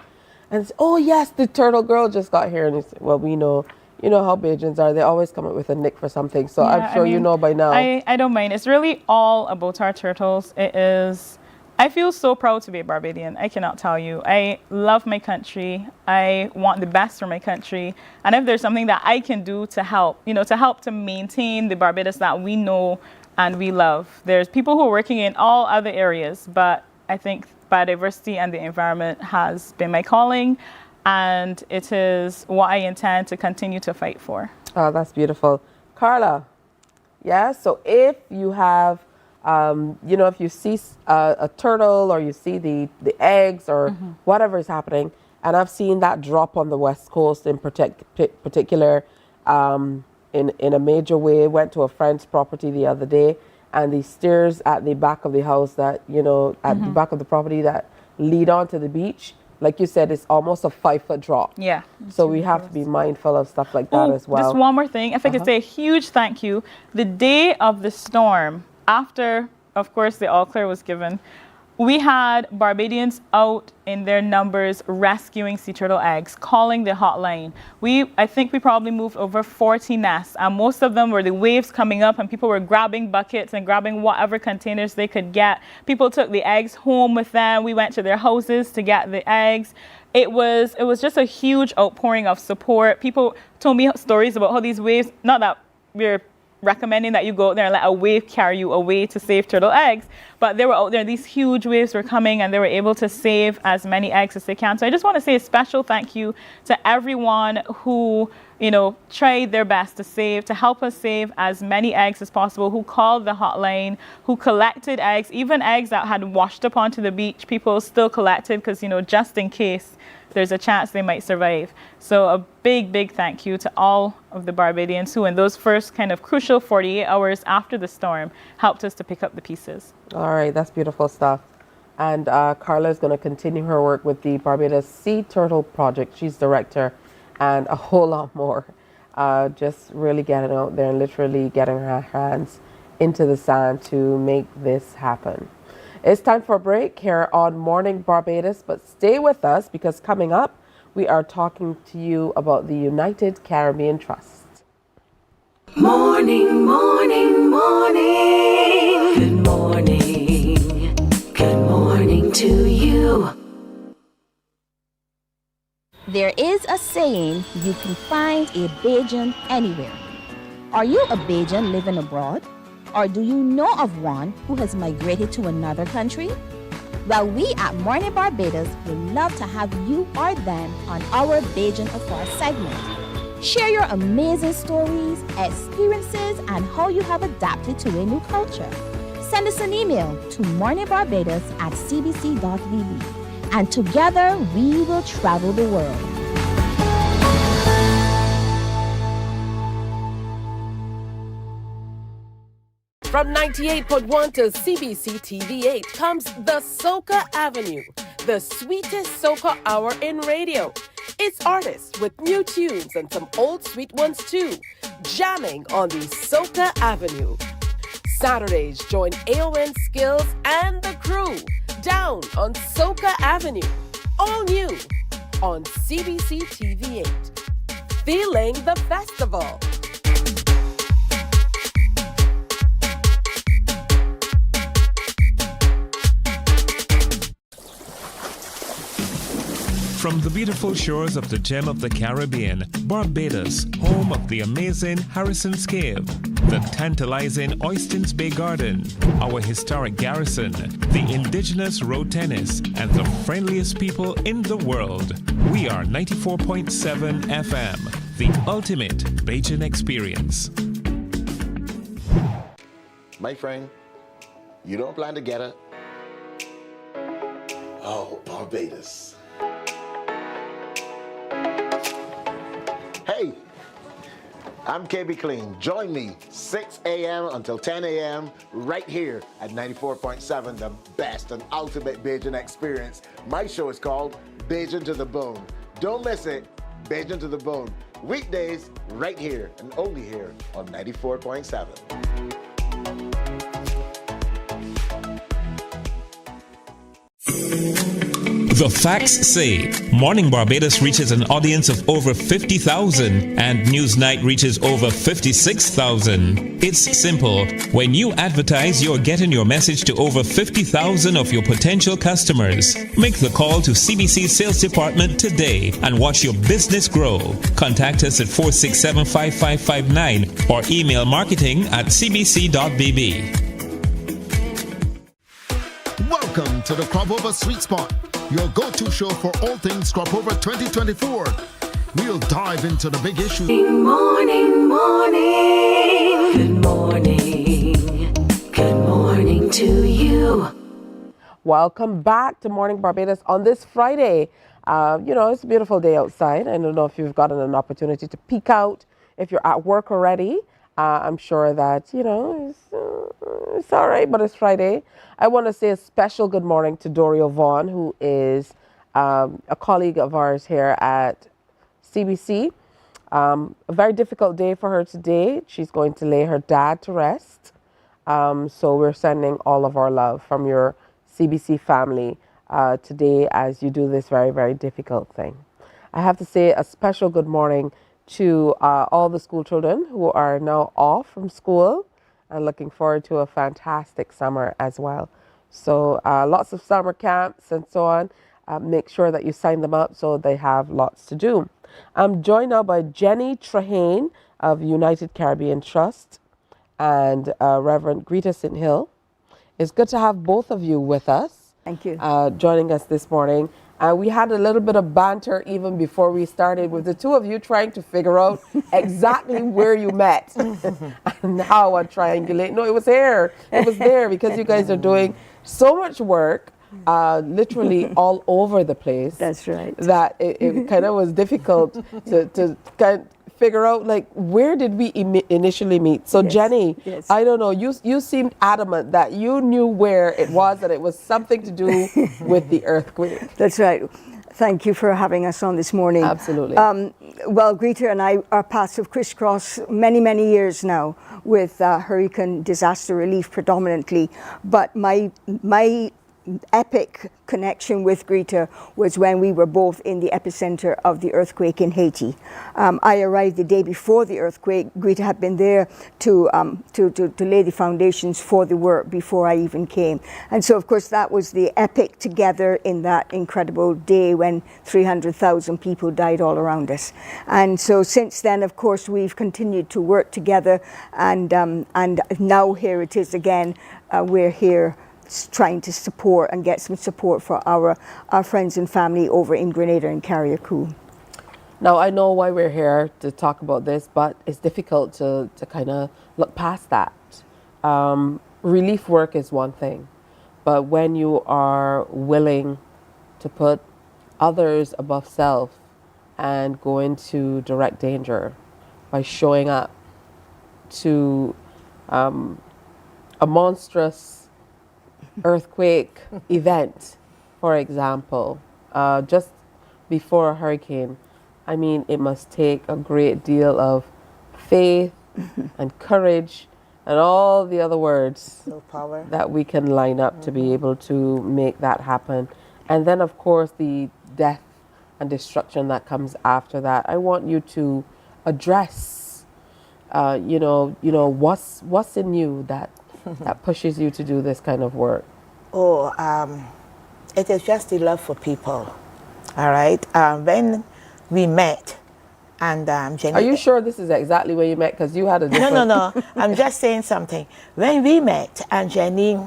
And say, "Oh yes, the turtle girl just got here." And they say, "Well, we know." You know how Bajans are. They always come up with a nick for something. So I'm sure you know by now. I don't mind. It's really all about our turtles. It is. I feel so proud to be a Barbadian. I cannot tell you. I love my country. I want the best for my country. And if there's something that I can do to help, to maintain the Barbados that we know and we love. There's people who are working in all other areas, but I think biodiversity and the environment has been my calling. And it is what I intend to continue to fight for. Oh, that's beautiful. Carla, yeah, so if you have, if you see a turtle or you see the eggs or whatever is happening, and I've seen that drop on the West Coast in particular in a major way. Went to a friend's property the other day, and the stairs at the back of the house at the back of the property that lead onto the beach, like you said, it's almost a 5-foot drop. Yeah. So we have to be mindful of stuff like that as well. Just one more thing. If I could say a huge thank you. The day of the storm, after, of course, the all clear was given, we had Barbadians out in their numbers rescuing sea turtle eggs, calling the hotline. I think we probably moved over 40 nests, and most of them were the waves coming up, and people were grabbing buckets and grabbing whatever containers they could get. People took the eggs home with them. We went to their houses to get the eggs. It was just a huge outpouring of support. People told me stories about how these waves, not that we're recommending that you go out there and let a wave carry you away to save turtle eggs, but they were out there, these huge waves were coming, and they were able to save as many eggs as they can. So I just want to say a special thank you to everyone who tried their best to help us save as many eggs as possible, who called the hotline, who collected eggs, even eggs that had washed up onto the beach, people still collected, because just in case there's a chance they might survive. So a big, big thank you to all of the Barbadians who in those first kind of crucial 48 hours after the storm helped us to pick up the pieces. All right, that's beautiful stuff. And Carla is going to continue her work with the Barbados Sea Turtle Project. She's director, and a whole lot more. Just really getting out there and literally getting her hands into the sand to make this happen. It's time for a break here on Morning Barbados, but stay with us, because coming up, we are talking to you about the United Caribbean Trust. Morning, morning, morning. Good morning. Good morning to you. There is a saying, you can find a Bajan anywhere. Are you a Bajan living abroad? Or do you know of one who has migrated to another country? Well, we at Mornin Barbados would love to have you or them on our Bajan Affair segment. Share your amazing stories, experiences, and how you have adapted to a new culture. Send us an email to morninbarbados@cbc.vb, and together we will travel the world. From 98.1 to CBC TV8 comes the Soca Avenue, the sweetest soca hour in radio. It's artists with new tunes and some old sweet ones too, jamming on the Soca Avenue. Saturdays, join AON Skills and the crew down on Soca Avenue, all new on CBC TV8. Feeling the festival. From the beautiful shores of the gem of the Caribbean, Barbados, home of the amazing Harrison's Cave, the tantalizing Oystins Bay Garden, our historic garrison, the indigenous road tennis, and the friendliest people in the world. We are 94.7 FM, the ultimate Bajan experience. My friend, you don't plan to get it. Oh, Barbados. Hey, I'm KB Clean. Join me 6 a.m. until 10 a.m. right here at 94.7, the best and ultimate Bajan experience. My show is called Bajan to the Bone. Don't miss it, Bajan to the Bone. Weekdays right here and only here on 94.7. The facts say Morning Barbados reaches an audience of over 50,000 and Newsnight reaches over 56,000. It's simple. When you advertise, you're getting your message to over 50,000 of your potential customers. Make the call to CBC Sales Department today and watch your business grow. Contact us at 467-5559 or email marketing@cbc.bb. Welcome to the Cropover Sweet Spot, your go-to show for all things Cropover 2024. We'll dive into the big issues. Morning, morning. Good morning. Good morning to you. Welcome back to Morning Barbados on this Friday. It's a beautiful day outside. I don't know if you've gotten an opportunity to peek out. If you're at work already, I'm sure that, it's all right, but it's Friday. I want to say a special good morning to Dorio Vaughn, who is a colleague of ours here at CBC. A very difficult day for her today. She's going to lay her dad to rest. So we're sending all of our love from your CBC family today as you do this very, very difficult thing. I have to say a special good morning to all the school children who are now off from school and looking forward to a fantastic summer as well. So lots of summer camps and so on. Make sure that you sign them up so they have lots to do. I'm joined now by Jenny Trahane of United Caribbean Trust and Reverend Greta St. Hill. It's good to have both of you with us. Thank you. Joining us this morning. We had a little bit of banter even before we started with the two of you trying to figure out exactly where you met and how I triangulate. No, it was here. It was there because you guys are doing so much work, literally all over the place. That's right. That it kind of was difficult to kind of figure out, like, where did we initially meet? So, yes. Jenny, yes. I don't know, you seemed adamant that you knew where it was, that it was something to do with the earthquake. That's right. Thank you for having us on this morning. Absolutely. Well, Greta and I, our paths have crisscrossed many, many years now with hurricane disaster relief predominantly. But my epic connection with Greta was when we were both in the epicenter of the earthquake in Haiti. I arrived the day before the earthquake. Greta had been there to lay the foundations for the work before I even came. And so, of course, that was the epic together in that incredible day when 300,000 people died all around us. And so since then, of course, we've continued to work together. And now here it is again. We're here trying to support and get some support for our friends and family over in Grenada and Carriacou. Now, I know why we're here to talk about this, but it's difficult to kind of look past that. Relief work is one thing, but when you are willing to put others above self and go into direct danger by showing up to a monstrous earthquake event, for example, just before a hurricane, I mean, it must take a great deal of faith and courage and all the other words that we can line up to be able to make that happen. And then, of course, the death and destruction that comes after that. I want you to address, what's in you that pushes you to do this kind of work? It is just the love for people. All right. When we met, and Jenny. Are you sure this is exactly where you met? Because you had a different. No. I'm just saying something. When we met, and Jenny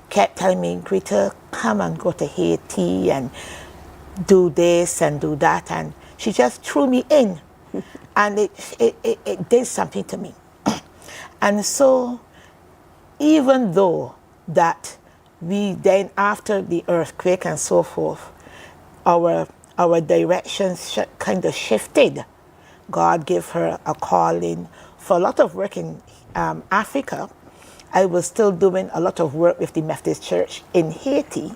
kept telling me, Greta, come and go to Haiti and do this and do that, and she just threw me in, and it did something to me. And so, even though that we then, after the earthquake and so forth, our direction kind of shifted. God gave her a calling for a lot of work in Africa. I was still doing a lot of work with the Methodist Church in Haiti.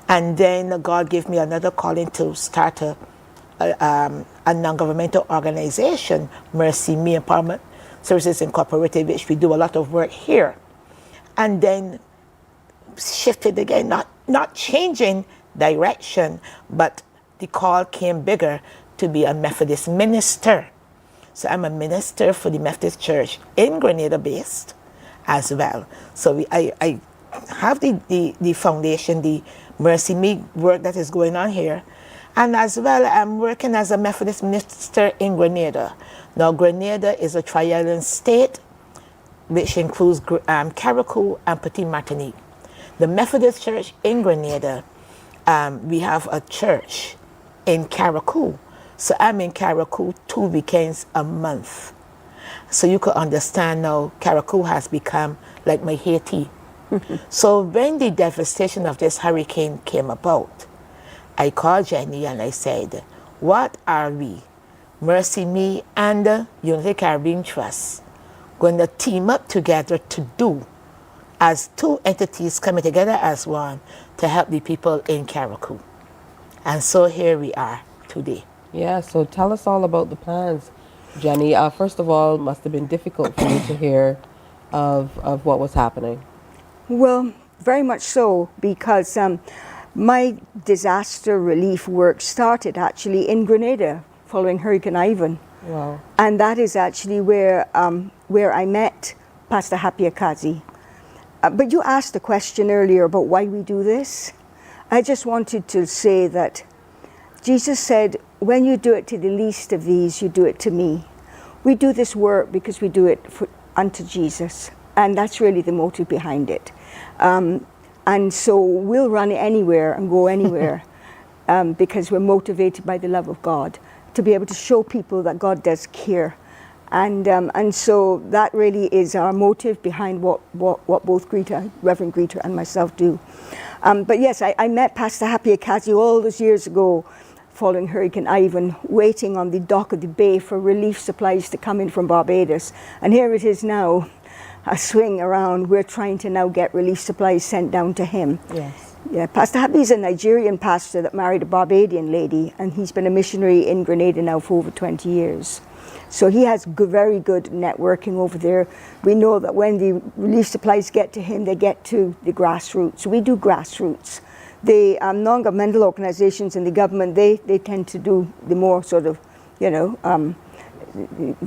And then God gave me another calling to start a non-governmental organization, Mercy Me Empowerment Services Incorporated, which we do a lot of work here. And then shifted again, not changing direction, but the call came bigger to be a Methodist minister. So I'm a minister for the Methodist Church in Grenada based as well. So I have the foundation, the Mercy Me work that is going on here. And as well, I'm working as a Methodist minister in Grenada. Now, Grenada is a tri-island state, which includes Carriacou and Petit Martinique. The Methodist Church in Grenada, we have a church in Carriacou. So I'm in Carriacou 2 weekends a month. So you could understand now, Carriacou has become like my Haiti. So when the devastation of this hurricane came about, I called Jenny and I said, what are we, Mercy Me and the Unity Caribbean Trust, going to team up together to do as two entities coming together as one to help the people in Carriacou? And so here we are today. Yeah, so tell us all about the plans, Jenny. First of all, it must have been difficult for you to hear of what was happening. Well, very much so, because my disaster relief work started actually in Grenada following Hurricane Ivan. Wow. And that is actually where I met Pastor Happy Akazi. But you asked a question earlier about why we do this. I just wanted to say that Jesus said, when you do it to the least of these, you do it to me. We do this work because we do it unto Jesus. And that's really the motive behind it. And so we'll run anywhere and go anywhere because we're motivated by the love of God to be able to show people that God does care. And so that really is our motive behind what both Reverend Greta and myself do. But yes, I met Pastor Happy Akazi all those years ago following Hurricane Ivan, waiting on the dock of the bay for relief supplies to come in from Barbados. And here it is now, a swing around. We're trying to now get relief supplies sent down to him. Yes. Yeah, Pastor Happy is a Nigerian pastor that married a Barbadian lady, and he's been a missionary in Grenada now for over 20 years. So he has very good networking over there. We know that when the relief supplies get to him, they get to the grassroots. We do grassroots. The non-governmental organizations in the government, they tend to do the more sort of,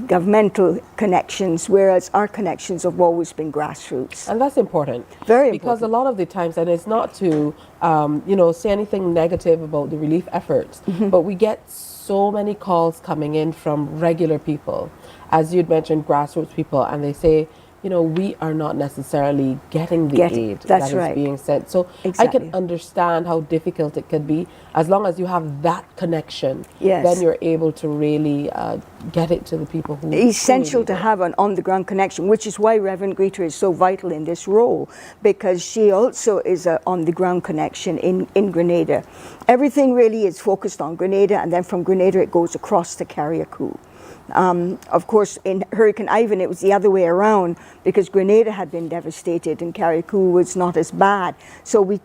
governmental connections, whereas our connections have always been grassroots. And that's important. Very important. Because a lot of the times, and it's not to, say anything negative about the relief efforts, but we get so many calls coming in from regular people, as you'd mentioned, grassroots people, and they say, we are not necessarily getting the aid that is being sent. So I can understand how difficult it could be. As long as you have that connection, then you're able to really get it to the people who it's essential to have an on-the-ground connection, which is why Reverend Greta is so vital in this role, because she also is an on-the-ground connection in Grenada. Everything really is focused on Grenada, and then from Grenada it goes across to Carriacou. Of course, in Hurricane Ivan, it was the other way around, because Grenada had been devastated and Carriacou was not as bad. So we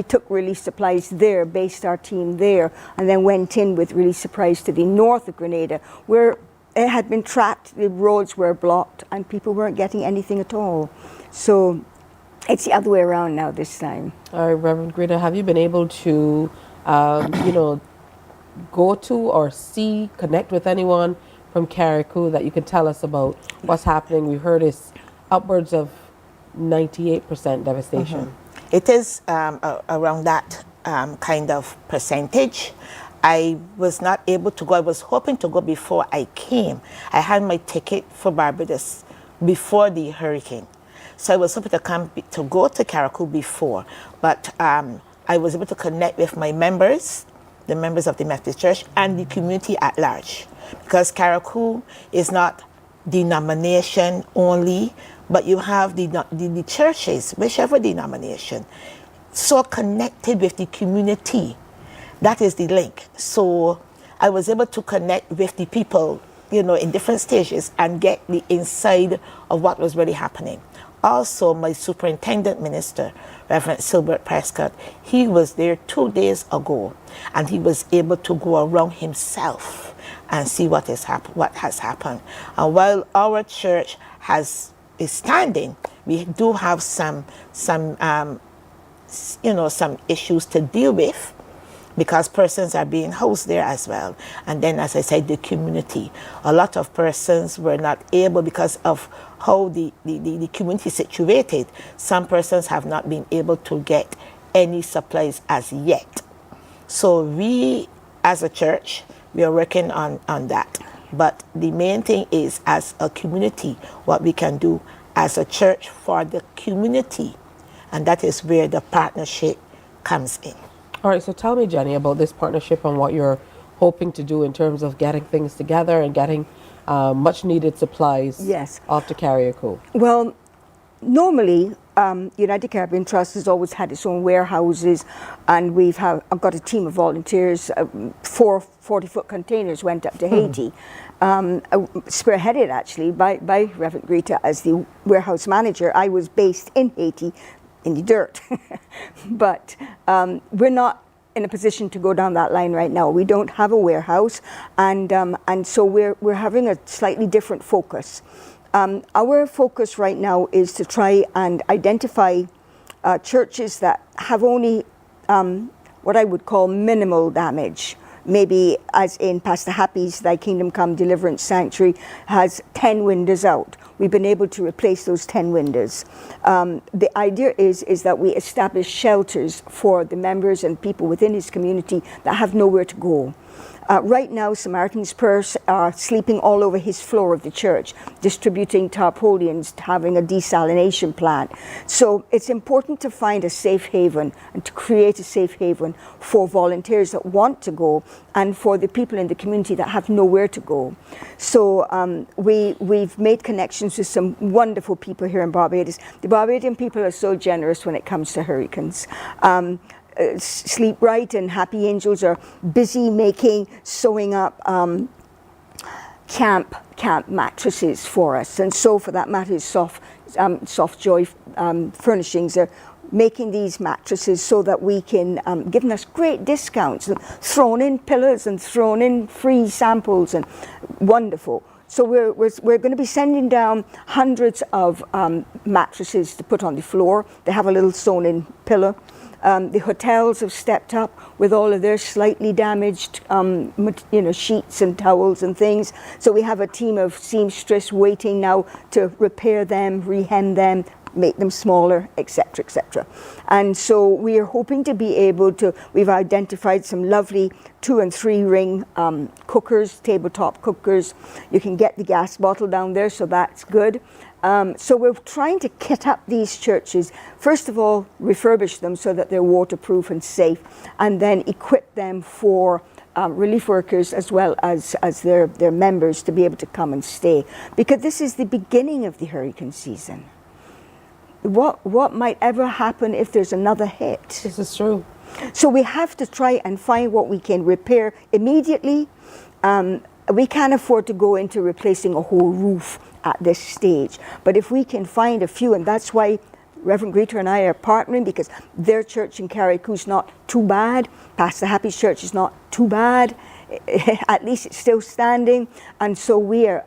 took relief supplies there, based our team there, and then went in with relief supplies to the north of Grenada, where it had been trapped, the roads were blocked, and people weren't getting anything at all. So it's the other way around now this time. All right, Reverend Greta, have you been able to, go to or connect with anyone from Carriacou that you can tell us about what's happening? We heard it's upwards of 98% devastation. It is around that kind of percentage. I was not able to go. I was hoping to go before I came. I had my ticket for Barbados before the hurricane. So I was hoping to go to Carriacou before, but I was able to connect with my members, the members of the Methodist Church, and the community at large. Because Carriacou is not denomination only, but you have the churches, whichever denomination, so connected with the community. That is the link. So I was able to connect with the people, you know, in different stages and get the inside of what was really happening. Also, my superintendent minister, Reverend Silbert Prescott, he was there 2 days ago, and he was able to go around himself and see what has happened. And while our church is standing, we do have some issues to deal with, because persons are being housed there as well. And then, as I said, the community. A lot of persons were not able, because of how the community is situated, some persons have not been able to get any supplies as yet. So we, as a church, we are working on that. But the main thing is, as a community, what we can do as a church for the community. And that is where the partnership comes in. All right, so tell me, Jenny, about this partnership and what you're hoping to do in terms of getting things together and getting much needed supplies off to Carriacou. Well, normally, United Caribbean Trust has always had its own warehouses, and I've got a team of volunteers. 4 40-foot containers went up to Haiti, spearheaded actually by Reverend Greta as the warehouse manager. I was based in Haiti, in the dirt. But we're not in a position to go down that line right now. We don't have a warehouse, and so we're having a slightly different focus. Our focus right now is to try and identify churches that have only what I would call minimal damage. Maybe, as in Pastor Happy's Thy Kingdom Come Deliverance Sanctuary has 10 windows out. We've been able to replace those 10 windows. The idea is that we establish shelters for the members and people within his community that have nowhere to go. Right now, Samaritan's Purse are sleeping all over his floor of the church, distributing tarpaulins, having a desalination plant. So it's important to find a safe haven and to create a safe haven for volunteers that want to go and for the people in the community that have nowhere to go. So we've made connections with some wonderful people here in Barbados. The Barbadian people are so generous when it comes to hurricanes. Sleep Right and Happy Angels are busy sewing up camp mattresses for us, and so for that matter, Soft Joy Furnishings are making these mattresses so that we can giving us great discounts, thrown in pillows and thrown in free samples, and wonderful. So we're going to be sending down hundreds of mattresses to put on the floor. They have a little sewn-in pillow. The hotels have stepped up with all of their slightly damaged, sheets and towels and things. So we have a team of seamstress waiting now to repair them, rehem them, make them smaller, etc., etc. And so we are hoping to be able to. We've identified some lovely 2 and 3 ring cookers, tabletop cookers. You can get the gas bottle down there, so that's good. So we're trying to kit up these churches. First of all, refurbish them so that they're waterproof and safe, and then equip them for relief workers as well as their members to be able to come and stay. Because this is the beginning of the hurricane season. What might ever happen if there's another hit? This is true. So we have to try and find what we can repair immediately. We can't afford to go into replacing a whole roof at this stage. But if we can find a few, and that's why Reverend Greta and I are partnering, because their church in Carriacou is not too bad. Pastor Happy's church is not too bad. At least it's still standing. And so we are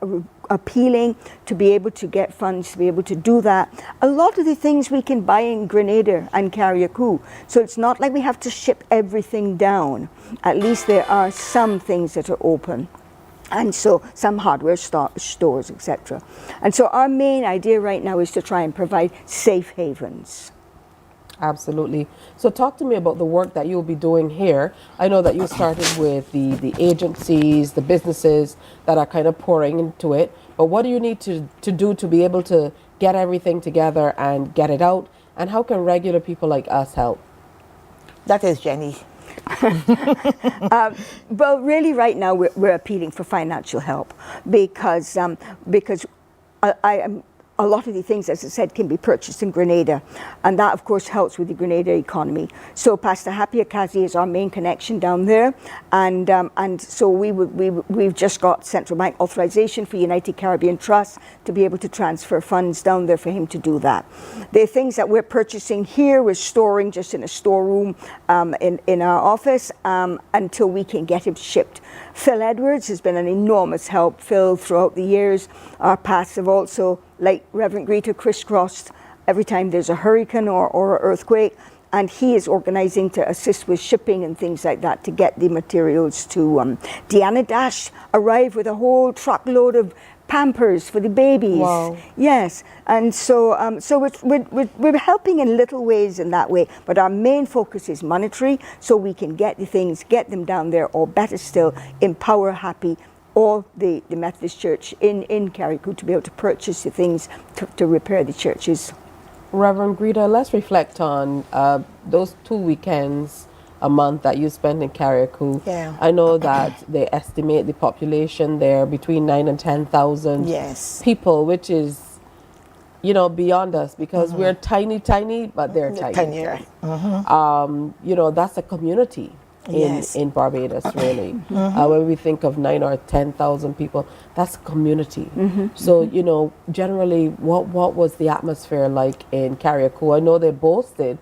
appealing to be able to get funds to be able to do that. A lot of the things we can buy in Grenada and Carriacou. So it's not like we have to ship everything down. At least there are some things that are open. And so some hardware stores, etc. And so our main idea right now is to try and provide safe havens. Absolutely. So talk to me about the work that you'll be doing here. I know that you started with the agencies, the businesses that are kind of pouring into it. But what do you need to do to be able to get everything together and get it out? And how can regular people like us help? That is Jenny. Well, really right now we're appealing for financial help because I am a lot of the things, as I said, can be purchased in Grenada, and that of course helps with the Grenada economy. So Pastor Happy Akazi is our main connection down there, and so we've just got central bank authorization for United Caribbean Trust to be able to transfer funds down there for him to do that. The things that we're purchasing here, we're storing just in a storeroom in our office until we can get him shipped. Phil Edwards has been an enormous help. Phil, throughout the years, our paths have also, like Reverend Greta, crisscrossed every time there's a hurricane or an earthquake, and he is organizing to assist with shipping and things like that to get the materials to Deanna Dash arrived with a whole truckload of Pampers for the babies. Wow. Yes, and so we're helping in little ways in that way, but our main focus is monetary, so we can get the things, get them down there, or better still, empower Happy or the Methodist Church in Carriacou to be able to purchase the things to repair the churches. Reverend Greta, let's reflect on those 2 weekends a month that you spend in Carriacou. Yeah. I know that they estimate the population there between 9,000 and 10,000 Yes. people, which is, beyond us because we're tiny, but they're tiny. Tinier. That's a community in Barbados, really. When we think of 9,000 or 10,000 people, that's a community. So, generally, what was the atmosphere like in Carriacou? I know they boasted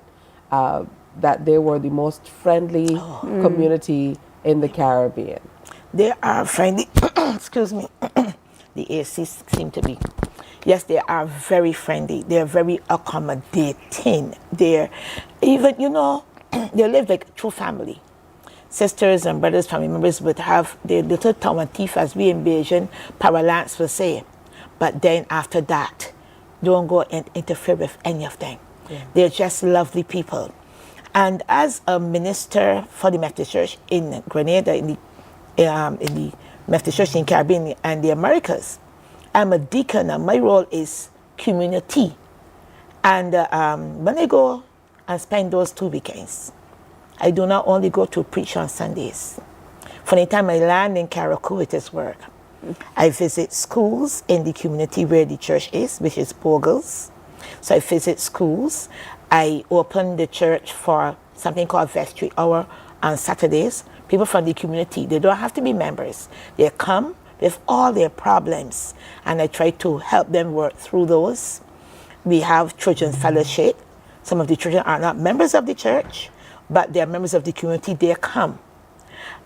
that they were the most friendly community in the Caribbean. They are friendly. Excuse me. The AC seem to be. Yes, they are very friendly. They are very accommodating. They're even, they live like true family. Sisters and brothers, family members would have their little tongue and teeth, as we in Bajan parlance will say. But then after that, don't go and interfere with any of them. Yeah. They're just lovely people. And as a minister for the Methodist Church in Grenada, in the Methodist Church in Caribbean and the Americas, I'm a deacon, and my role is community. And when I go and spend those 2 weekends, I do not only go to preach on Sundays. From the time I land in Carriacou, it is work. I visit schools in the community where the church is, which is Bogles. So I visit schools. I open the church for something called Vestry Hour on Saturdays. People from the community, they don't have to be members. They come with all their problems, and I try to help them work through those. We have Children's Fellowship. Some of the children are not members of the church, but they're members of the community. They come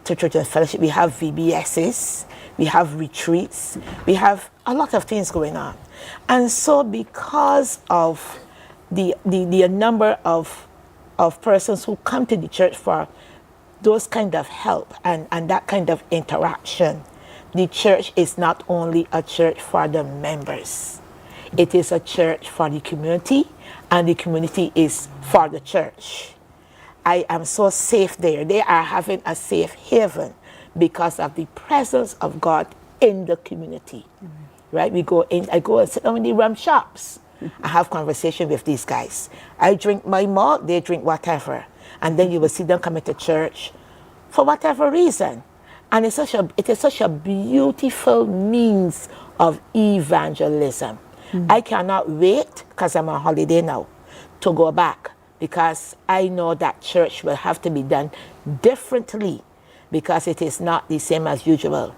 to Children's Fellowship. We have VBSs. We have retreats. We have a lot of things going on. And so because of the number of persons who come to the church for those kind of help and that kind of interaction, the church is not only a church for the members. It is a church for the community, and the community is for the church. I am so safe there. They are having a safe haven because of the presence of God in the community. Right? I go and sit down in the rum shops. I have conversation with these guys. I drink my malt, they drink whatever. And then you will see them coming to church for whatever reason. And it is such a beautiful means of evangelism. I cannot wait, because I'm on holiday now, to go back, because I know that church will have to be done differently, because it is not the same as usual.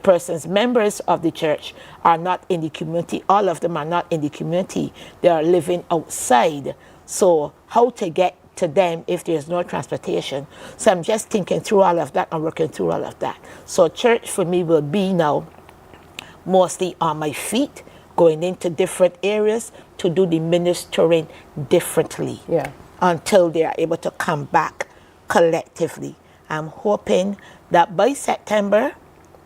Persons, members of the church, are not in the community. All of them are not in the community. They are living outside. So how to get to them if there's no transportation? So I'm just thinking through all of that and working through all of that. So church for me will be now mostly on my feet, going into different areas to do the ministering differently until they are able to come back collectively. I'm hoping that by September,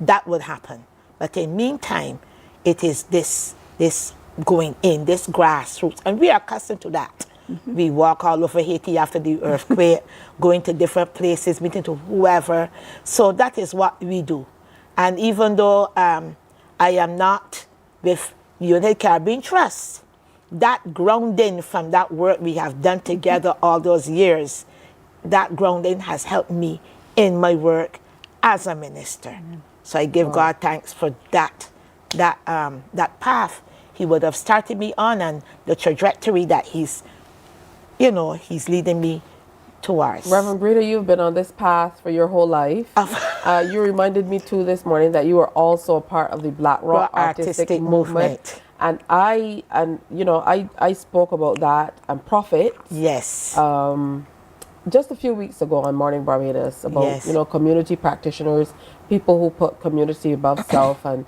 that will happen. But in the meantime, it is this going in, this grassroots. And we are accustomed to that. We walk all over Haiti after the earthquake, going to different places, meeting to whoever. So that is what we do. And even though I am not with United Caribbean Trust, that grounding from that work we have done together all those years, that grounding has helped me in my work as a minister. So I give God thanks for that path he would have started me on and the trajectory that he's leading me towards. Reverend Greta, you've been on this path for your whole life. You reminded me too this morning that you are also a part of the Black Rock Artistic Movement. And I spoke about that and Prophet. Yes. Just a few weeks ago on Mornin Barbados about community practitioners, people who put community above self and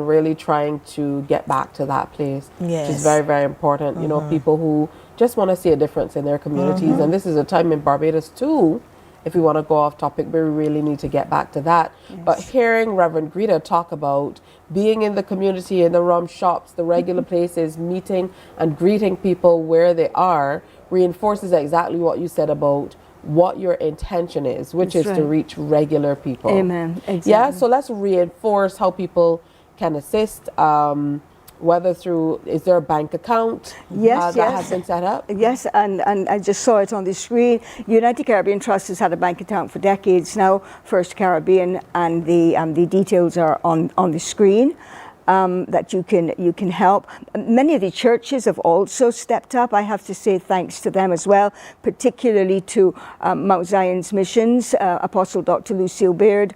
really trying to get back to that place, which is very, very important. You know, people who just want to see a difference in their communities. And this is a time in Barbados too, if we want to go off topic, we really need to get back to that. But hearing Reverend Greta talk about being in the community, in the rum shops, the regular places, meeting and greeting people where they are, reinforces exactly what you said about what your intention is, which is to reach regular people. Amen. Exactly. Yeah, so let's reinforce how people can assist, whether through, is there a bank account that has been set up? Yes, and I just saw it on the screen. United Caribbean Trust has had a bank account for decades now, First Caribbean, and the details are on the screen. That you can help. Many of the churches have also stepped up. I have to say thanks to them as well, particularly to Mount Zion's Missions, Apostle Dr. Lucille Baird.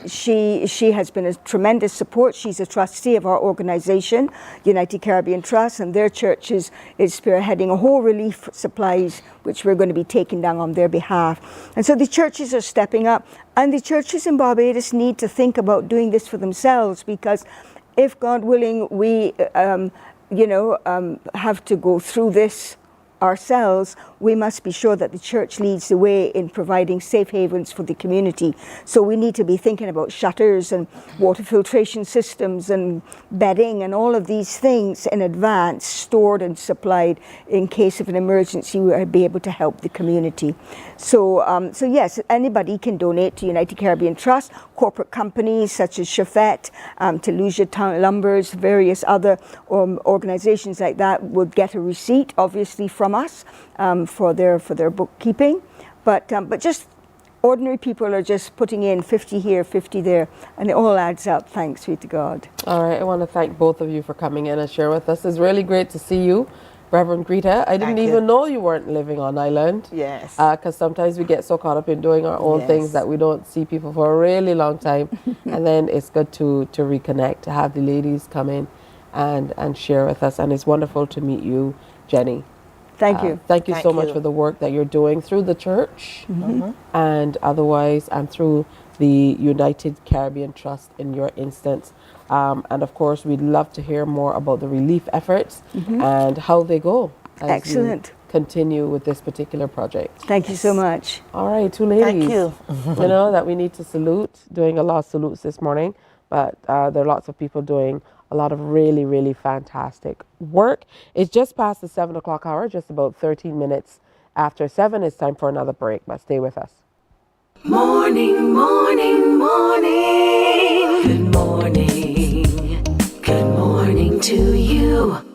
She has been a tremendous support. She's a trustee of our organization, United Caribbean Trust, and their church is spearheading a whole relief supplies, which we're going to be taking down on their behalf. And so the churches are stepping up, and the churches in Barbados need to think about doing this for themselves, because if, God willing, we have to go through this ourselves, we must be sure that the church leads the way in providing safe havens for the community. So we need to be thinking about shutters and water filtration systems and bedding and all of these things in advance, stored and supplied in case of an emergency. We will be able to help the community. So yes, anybody can donate to United Caribbean Trust. Corporate companies such as Chafet, Telusia Town Lumbers, various other organizations like that would get a receipt, obviously, from us for their bookkeeping, but just ordinary people are just putting in 50 here, 50 there, and it all adds up. Thanks be to God. All right, I want to thank both of you for coming in and share with us. It's really great to see you, Reverend Greta. I didn't even know you weren't living on island. Yes. Because sometimes we get so caught up in doing our own things that we don't see people for a really long time, and then it's good to reconnect, to have the ladies come in and share with us, and it's wonderful to meet you, Jenny. Thank you. Thank you so much for the work that you're doing through the church and otherwise, and through the United Caribbean Trust in your instance. And of course, we'd love to hear more about the relief efforts and how they go. Excellent. You continue with this particular project. Thank you so much. All right, two ladies. Thank you. You know that we need to salute, doing a lot of salutes this morning, but there are lots of people doing a lot of really, really fantastic work. It's just past the 7 o'clock hour, just about 13 minutes after 7. It's time for another break, but stay with us. Morning, morning, morning. Good morning. Good morning to you.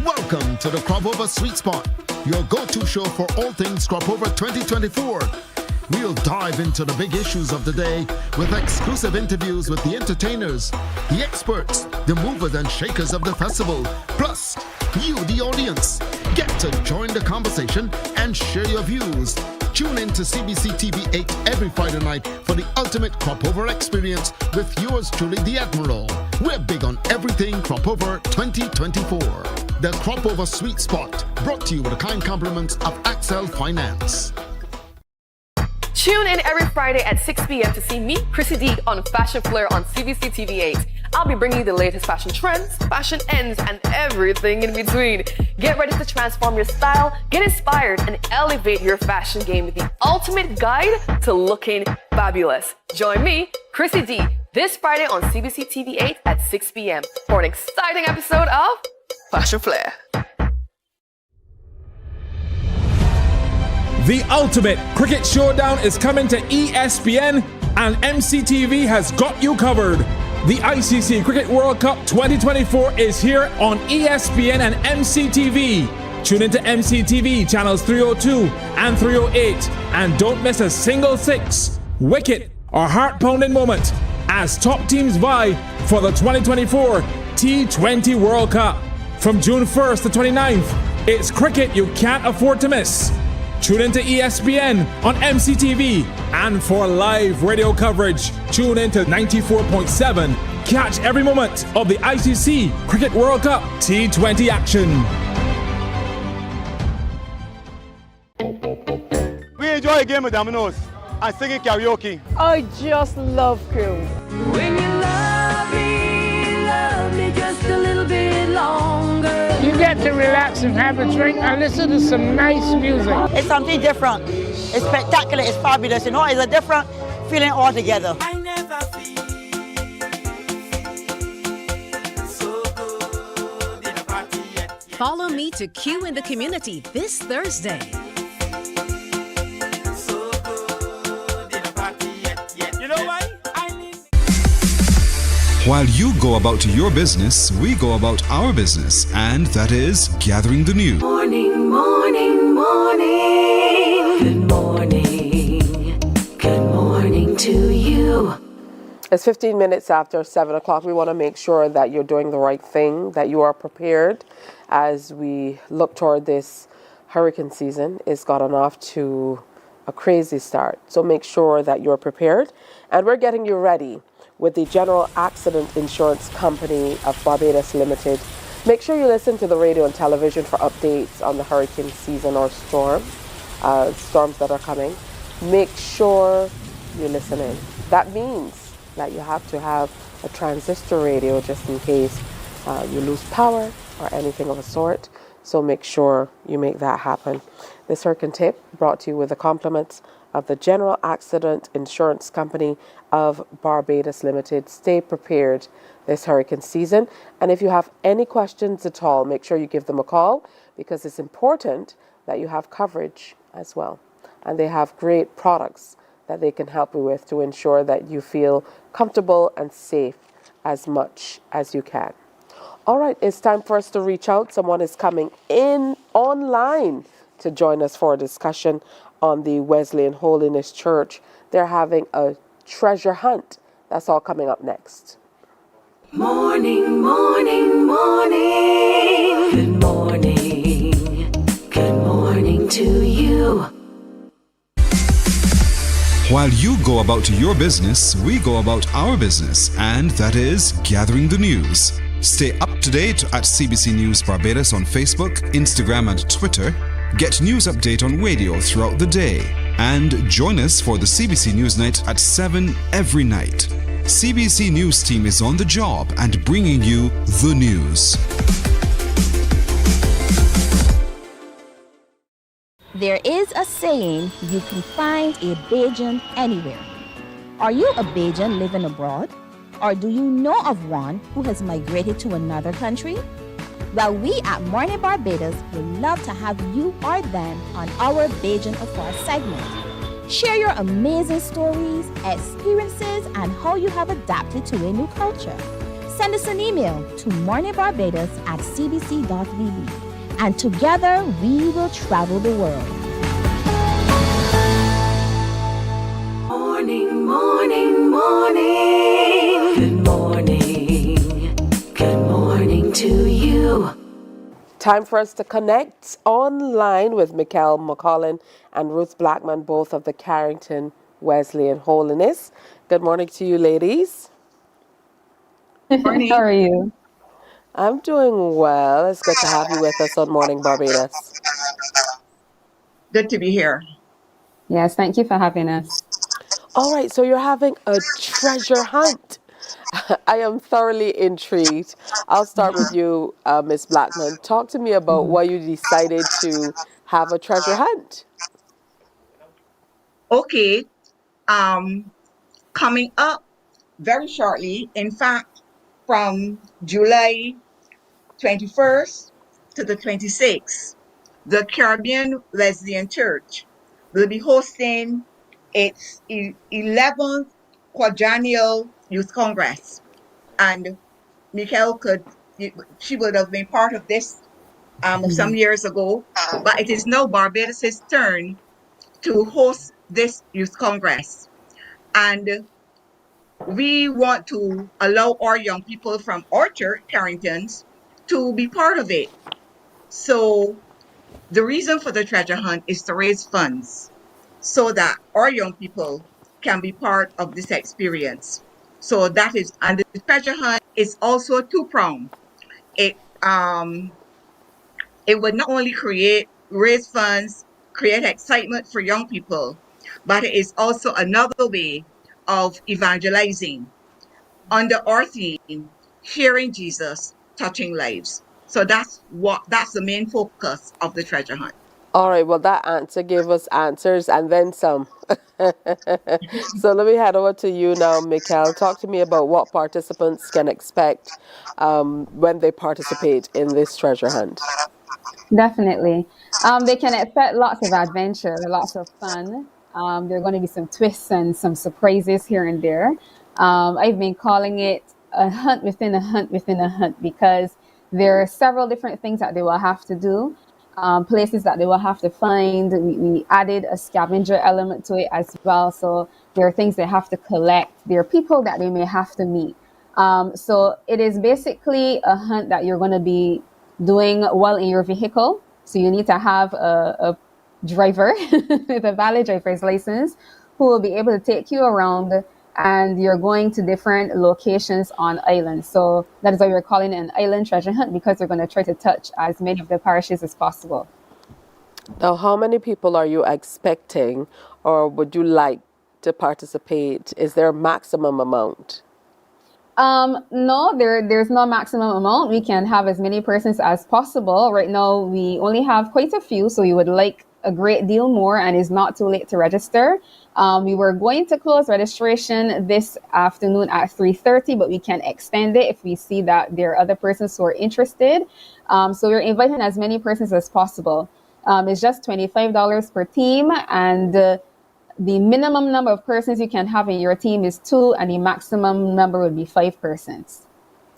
Welcome to the Cropover Sweet Spot, your go-to show for all things Cropover 2024. We'll dive into the big issues of the day with exclusive interviews with the entertainers, the experts, the movers and shakers of the festival, plus you, the audience. Get to join the conversation and share your views. Tune in to CBC TV 8 every Friday night for the ultimate Cropover experience with yours truly, the Admiral. We're big on everything Cropover 2024. The Cropover Sweet Spot, brought to you with the kind compliments of Axel Finance. Tune in every Friday at 6 p.m. to see me, Chrissy Teague, on Fashion Flair on CBC TV 8. I'll be bringing you the latest fashion trends, fashion ends, and everything in between. Get ready to transform your style, get inspired, and elevate your fashion game with the ultimate guide to looking fabulous. Join me, Chrissy Teague, this Friday on CBC TV 8 at 6 p.m. for an exciting episode of Fashion Flair. The ultimate cricket showdown is coming to ESPN, and MCTV has got you covered. The ICC Cricket World Cup 2024 is here on ESPN and MCTV. Tune into MCTV channels 302 and 308 and don't miss a single 6, wicket, or heart-pounding moment as top teams vie for the 2024 T20 World Cup. From June 1st to 29th, it's cricket you can't afford to miss. Tune into ESPN on MCTV, and for live radio coverage, tune into 94.7. Catch every moment of the ICC Cricket World Cup T20 action. We enjoy a game of dominoes and singing karaoke. I just love crew. When you love me just a little bit longer. You get to relax and have a drink and listen to some nice music. It's something different. It's spectacular. It's fabulous. You know, it's a different feeling altogether. Follow me to Q in the Community this Thursday. You know why? While you go about your business, we go about our business, and that is gathering the news. Morning, morning, morning. Good morning. Good morning to you. It's 15 minutes after 7 o'clock. We want to make sure that you're doing the right thing, that you are prepared as we look toward this hurricane season. It's gotten off to a crazy start. So make sure that you're prepared. And we're getting you ready with the General Accident Insurance Company of Barbados Limited. Make sure you listen to the radio and television for updates on the hurricane season or storms that are coming. Make sure you listen in. That means that you have to have a transistor radio just in case you lose power or anything of a sort. So make sure you make that happen. This hurricane tip brought to you with the compliments of the General Accident Insurance Company of Barbados Limited. Stay prepared this hurricane season. And if you have any questions at all, make sure you give them a call, because it's important that you have coverage as well. And they have great products that they can help you with to ensure that you feel comfortable and safe as much as you can. All right, it's time for us to reach out. Someone is coming in online to join us for a discussion on the Wesleyan Holiness Church. They're having a treasure hunt. That's all coming up next. Morning, morning, morning. Good morning. Good morning to you. While you go about your business, we go about our business, and that is gathering the news. Stay up to date at CBC News Barbados on Facebook, Instagram, and Twitter. Get news update on radio throughout the day. And join us for the CBC News Night at 7 every night. CBC News team is on the job and bringing you the news. There is a saying, you can find a Bajan anywhere. Are you a Bajan living abroad? Or do you know of one who has migrated to another country? Well, we at Mornin Barbados would love to have you or them on our Bajan Afar segment. Share your amazing stories, experiences, and how you have adapted to a new culture. Send us an email to morninbarbados@cbc.vb, and together we will travel the world. Morning, morning, morning. Good morning. Good morning to you. Time for us to connect online with Mikkel McCollin and Ruth Blackman, both of the Carrington Wesleyan Holiness. Good morning to you, ladies. Good morning. How are you? I'm doing well. It's good to have you with us on Morning Barbados. Good to be here. Yes, thank you for having us. All right, so you're having a treasure hunt. I am thoroughly intrigued. I'll start with you, Ms. Blackman. Talk to me about why you decided to have a treasure hunt. Okay, coming up very shortly, in fact, from July 21st to the 26th, the Caribbean Wesleyan Church will be hosting its 11th quadrennial Youth Congress. And Mikkel she would have been part of this some years ago, but it is now Barbados' turn to host this youth congress. And we want to allow our young people from our church, Carrington's, to be part of it. So the reason for the treasure hunt is to raise funds so that our young people can be part of this experience. So that is, and the treasure hunt is also two-pronged. It would not only raise funds, create excitement for young people, but it is also another way of evangelizing under our theme, sharing Jesus, touching lives. So that's the main focus of the treasure hunt. All right, well, that answer gave us answers and then some. So let me head over to you now, Mikhail. Talk to me about what participants can expect when they participate in this treasure hunt. Definitely. They can expect lots of adventure, lots of fun. There are going to be some twists and some surprises here and there. I've been calling it a hunt within a hunt within a hunt because there are several different things that they will have to do, places that they will have to find. We added a scavenger element to it as well. So there are things they have to collect. There are people that they may have to meet. So it is basically a hunt that you're going to be doing while in your vehicle. So you need to have a driver with a valid driver's license who will be able to take you around, and you're going to different locations on islands. So that is why we're calling it an island treasure hunt, because we're going to try to touch as many of the parishes as possible. Now, how many people are you expecting or would you like to participate? Is there a maximum amount? No, there's no maximum amount. We can have as many persons as possible. Right now, we only have quite a few, so we would like a great deal more, and it's not too late to register. We were going to close registration this afternoon at 3:30, but we can extend it if we see that there are other persons who are interested. So we're inviting as many persons as possible. It's just $25 per team, and the minimum number of persons you can have in your team is 2, and the maximum number would be 5 persons.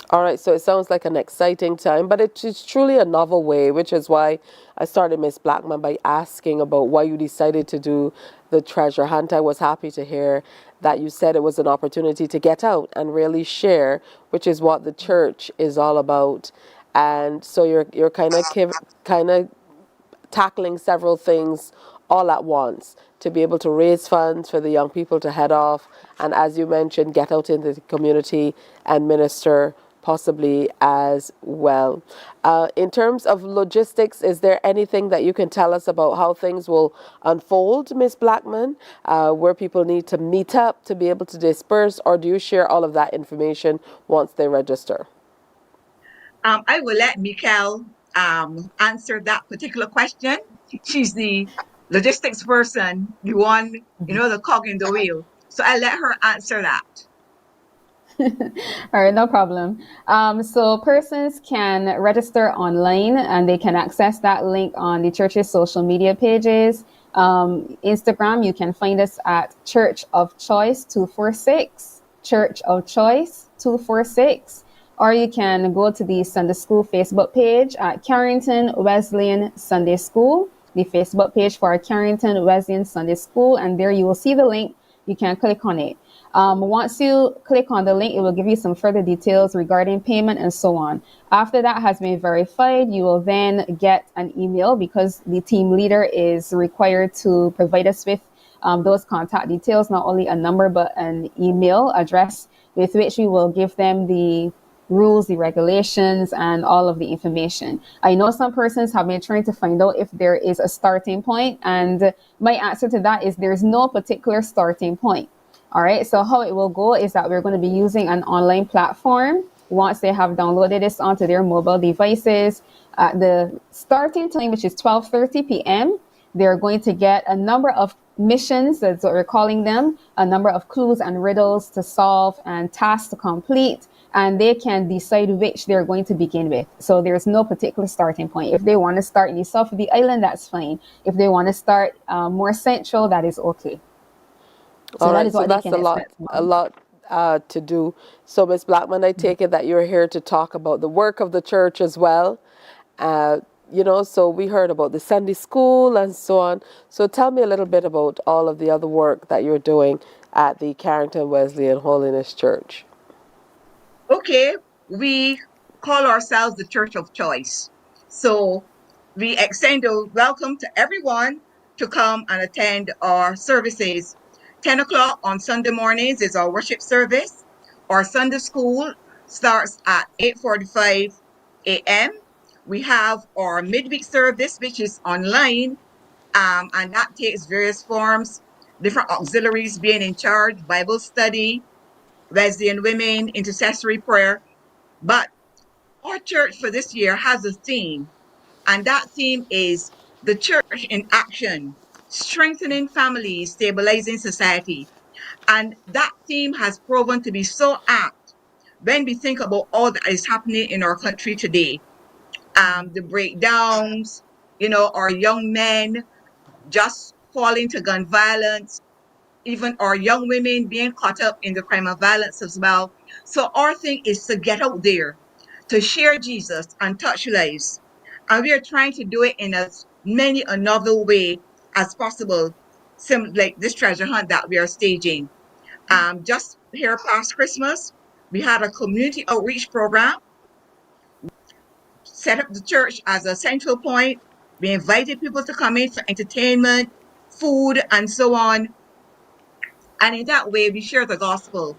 All right, so it sounds like an exciting time, but it's truly a novel way, which is why I started Miss Blackman by asking about why you decided to do the treasure hunt. I was happy to hear that you said it was an opportunity to get out and really share, which is what the church is all about. And so you're kind of tackling several things all at once to be able to raise funds for the young people to head off, and as you mentioned, get out into the community and minister possibly as well. In terms of logistics, is there anything that you can tell us about how things will unfold, Ms. Blackman, where people need to meet up to be able to disperse, or do you share all of that information once they register? I will let Mikhail answer that particular question. She's the logistics person, the one, the cog in the wheel. So I'll let her answer that. All right, no problem. So persons can register online, and they can access that link on the church's social media pages. Instagram, you can find us at Church of Choice 246, Church of Choice 246. Or you can go to the Sunday School Facebook page at Carrington Wesleyan Sunday School, the Facebook page for Carrington Wesleyan Sunday School, and there you will see the link. You can click on it. Once you click on the link, it will give you some further details regarding payment and so on. After that has been verified, you will then get an email, because the team leader is required to provide us with those contact details, not only a number, but an email address with which we will give them the rules, the regulations, and all of the information. I know some persons have been trying to find out if there is a starting point, and my answer to that is there's no particular starting point. All right, so how it will go is that we're going to be using an online platform. Once they have downloaded this onto their mobile devices, at the starting time, which is 12:30 p.m., they're going to get a number of missions, that's what we're calling them, a number of clues and riddles to solve and tasks to complete, and they can decide which they're going to begin with. So there's no particular starting point. If they want to start in the south of the island, that's fine. If they want to start more central, that is okay. So all that right, is what so that's a lot to do. So Ms. Blackman, I take it that you're here to talk about the work of the church as well. So we heard about the Sunday school and so on. So tell me a little bit about all of the other work that you're doing at the Carrington Wesleyan Holiness Church. Okay, we call ourselves the Church of Choice. So we extend a welcome to everyone to come and attend our services. 10 o'clock on Sunday mornings is our worship service. Our Sunday school starts at 8:45 a.m. We have our midweek service, which is online, and that takes various forms, different auxiliaries being in charge, Bible study, Wesleyan women, intercessory prayer. But our church for this year has a theme, and that theme is the church in action, strengthening families, stabilizing society. And that theme has proven to be so apt when we think about all that is happening in our country today. The breakdowns, our young men just falling to gun violence, even our young women being caught up in the crime of violence as well. So our thing is to get out there, to share Jesus and touch lives. And we are trying to do it in as many a novel way as possible, like this treasure hunt that we are staging. Just here past Christmas, we had a community outreach program, set up the church as a central point. We invited people to come in for entertainment, food, and so on. And in that way, we share the gospel.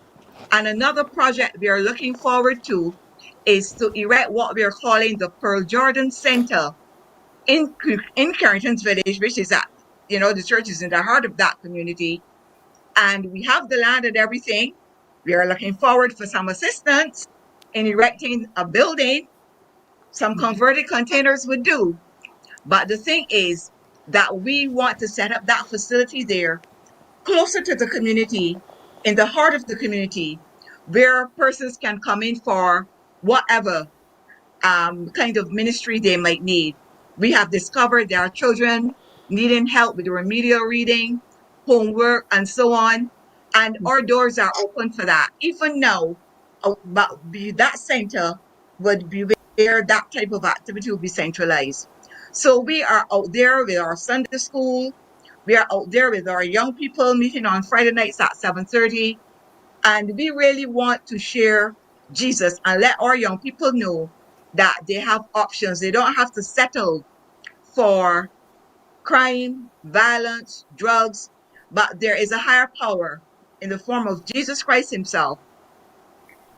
And another project we are looking forward to is to erect what we are calling the Pearl Jordan Center in Carrington's Village, which is at, the church is in the heart of that community. And we have the land and everything. We are looking forward for some assistance in erecting a building. Some converted containers would do. But the thing is that we want to set up that facility there, closer to the community, in the heart of the community, where persons can come in for whatever kind of ministry they might need. We have discovered there are children needing help with remedial reading, homework, and so on. And our doors are open for that. Even now, that center would be where that type of activity will be centralized. So we are out there with our Sunday school. We are out there with our young people meeting on Friday nights at 7:30. And we really want to share Jesus and let our young people know that they have options. They don't have to settle for crime, violence, drugs, but there is a higher power in the form of Jesus Christ himself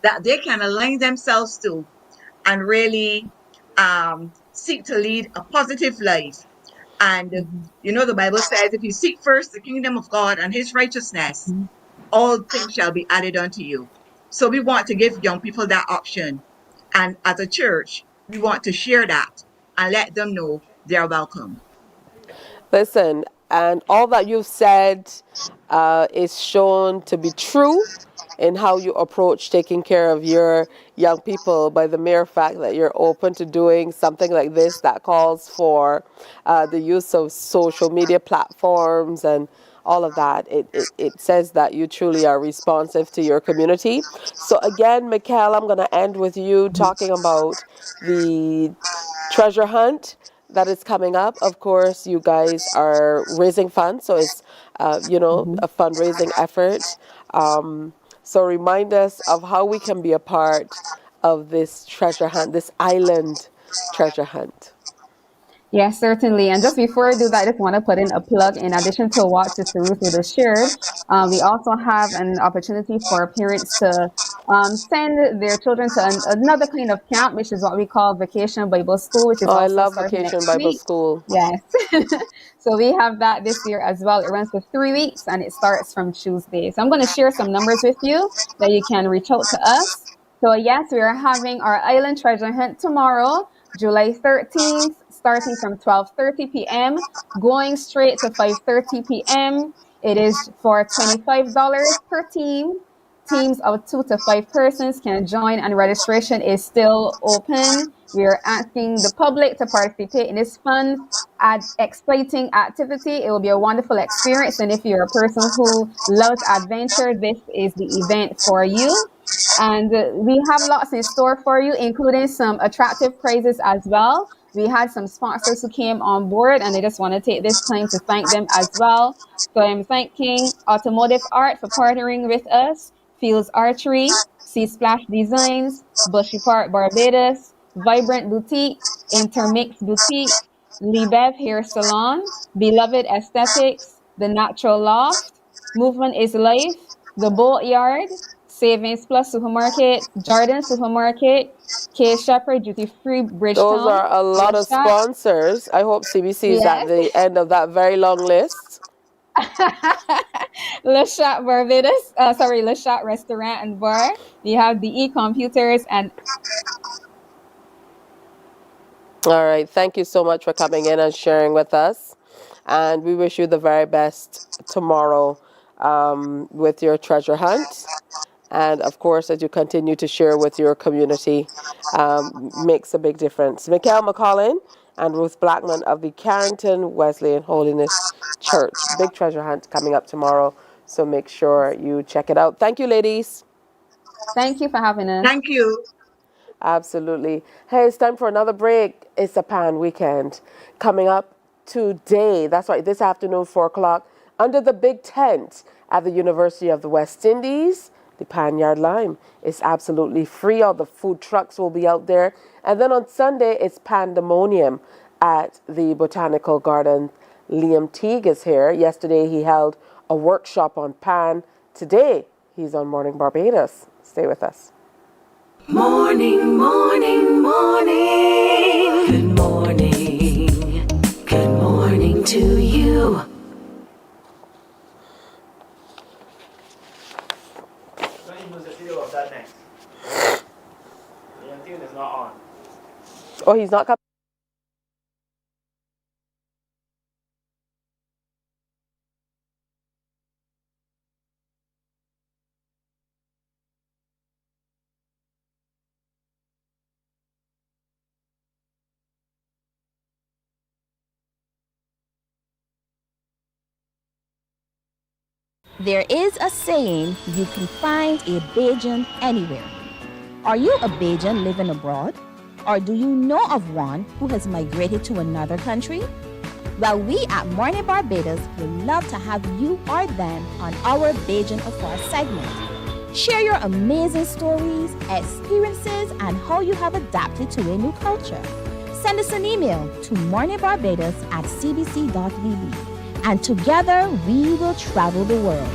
that they can align themselves to and really seek to lead a positive life. And, the Bible says, if you seek first the kingdom of God and his righteousness, all things shall be added unto you. So we want to give young people that option. And as a church, we want to share that and let them know they're welcome. Listen, and all that you've said is shown to be true in how you approach taking care of your young people by the mere fact that you're open to doing something like this that calls for the use of social media platforms and all of that. It says that you truly are responsive to your community. So again, Mikhail, I'm going to end with you talking about the treasure hunt that is coming up. Of course, you guys are raising funds, so it's a fundraising effort. So remind us of how we can be a part of this treasure hunt, this island treasure hunt. Yes, certainly. And just before I do that, I just want to put in a plug. In addition to what Sister Ruth would have shared, we also have an opportunity for parents to send their children to another kind of camp, which is what we call Vacation Bible School, which is also I love starting Vacation next Bible week. School. Yes. So we have that this year as well. It runs for 3 weeks and it starts from Tuesday. So I'm going to share some numbers with you that you can reach out to us. So yes, we are having our Island Treasure Hunt tomorrow, July 13th, starting from 12:30 p.m., going straight to 5:30 p.m. It is for $25 per team. Teams of 2 to 5 persons can join and registration is still open. We are asking the public to participate in this fun exciting activity. It will be a wonderful experience. And if you're a person who loves adventure, this is the event for you. And we have lots in store for you, including some attractive prizes as well, We had some sponsors who came on board, and I just want to take this time to thank them as well. So I'm thanking Automotive Art for partnering with us, Fields Archery, Sea Splash Designs, Bushy Park Barbados, Vibrant Boutique, Intermix Boutique, Libev Hair Salon, Beloved Aesthetics, The Natural Loft, Movement is Life, The Boatyard, Savings Plus Supermarket, Jordan Supermarket, K Shepherd Duty Free Bridgetown. Those are a lot of sponsors. I hope CBC is at the end of that very long list. Le Chat Barbados, Le Chat Restaurant and Bar. You have the e-computers and... All right. Thank you so much for coming in and sharing with us. And we wish you the very best tomorrow with your treasure hunt. And, of course, as you continue to share with your community, makes a big difference. Mikhail McCollin and Ruth Blackman of the Carrington Wesleyan Holiness Church. Big treasure hunt coming up tomorrow, so make sure you check it out. Thank you, ladies. Thank you for having us. Thank you. Absolutely. Hey, it's time for another break. It's a Pan Weekend. Coming up today, that's right, this afternoon, 4 o'clock, under the big tent at the University of the West Indies. The Pan Yard Lime is absolutely free. All the food trucks will be out there. And then on Sunday, it's Pandemonium at the Botanical Garden. Liam Teague is here. Yesterday, he held a workshop on Pan. Today, he's on Mornin Barbados. Stay with us. Morning, morning, morning. Good morning. Good morning to you. Oh, he's not coming? There is a saying, you can find a Bajan anywhere. Are you a Bajan living abroad? Or do you know of one who has migrated to another country? Well, we at Mornin Barbados would love to have you or them on our Bajan Affair segment. Share your amazing stories, experiences, and how you have adapted to a new culture. Send us an email to morninbarbados@cbc.vb. And together we will travel the world.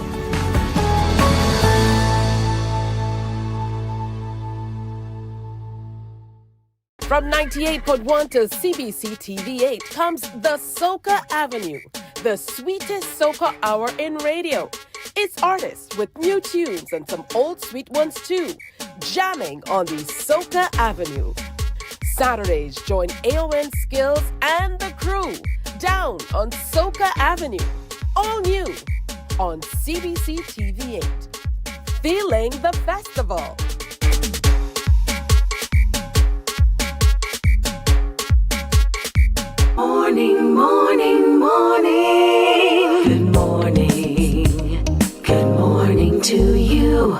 From 98.1 to CBC TV8 comes the Soca Avenue, the sweetest soca hour in radio. It's artists with new tunes and some old sweet ones too, jamming on the Soca Avenue. Saturdays, join AON Skills and the crew down on Soca Avenue, all new on CBC TV8. Feeling the festival. Morning, morning, morning. Good morning. Good morning to you.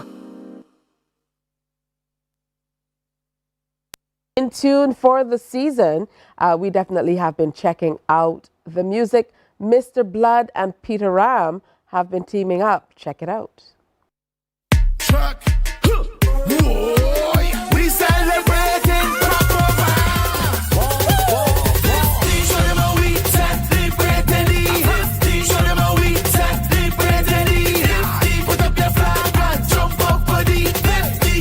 In tune for the season, we definitely have been checking out the music. Mr. Blood and Peter Ram have been teaming up. Check it out. Truck. We celebrating Cropover. Show them how we celebrate the. Show them how we celebrate the. Put up your flag and jump up for the.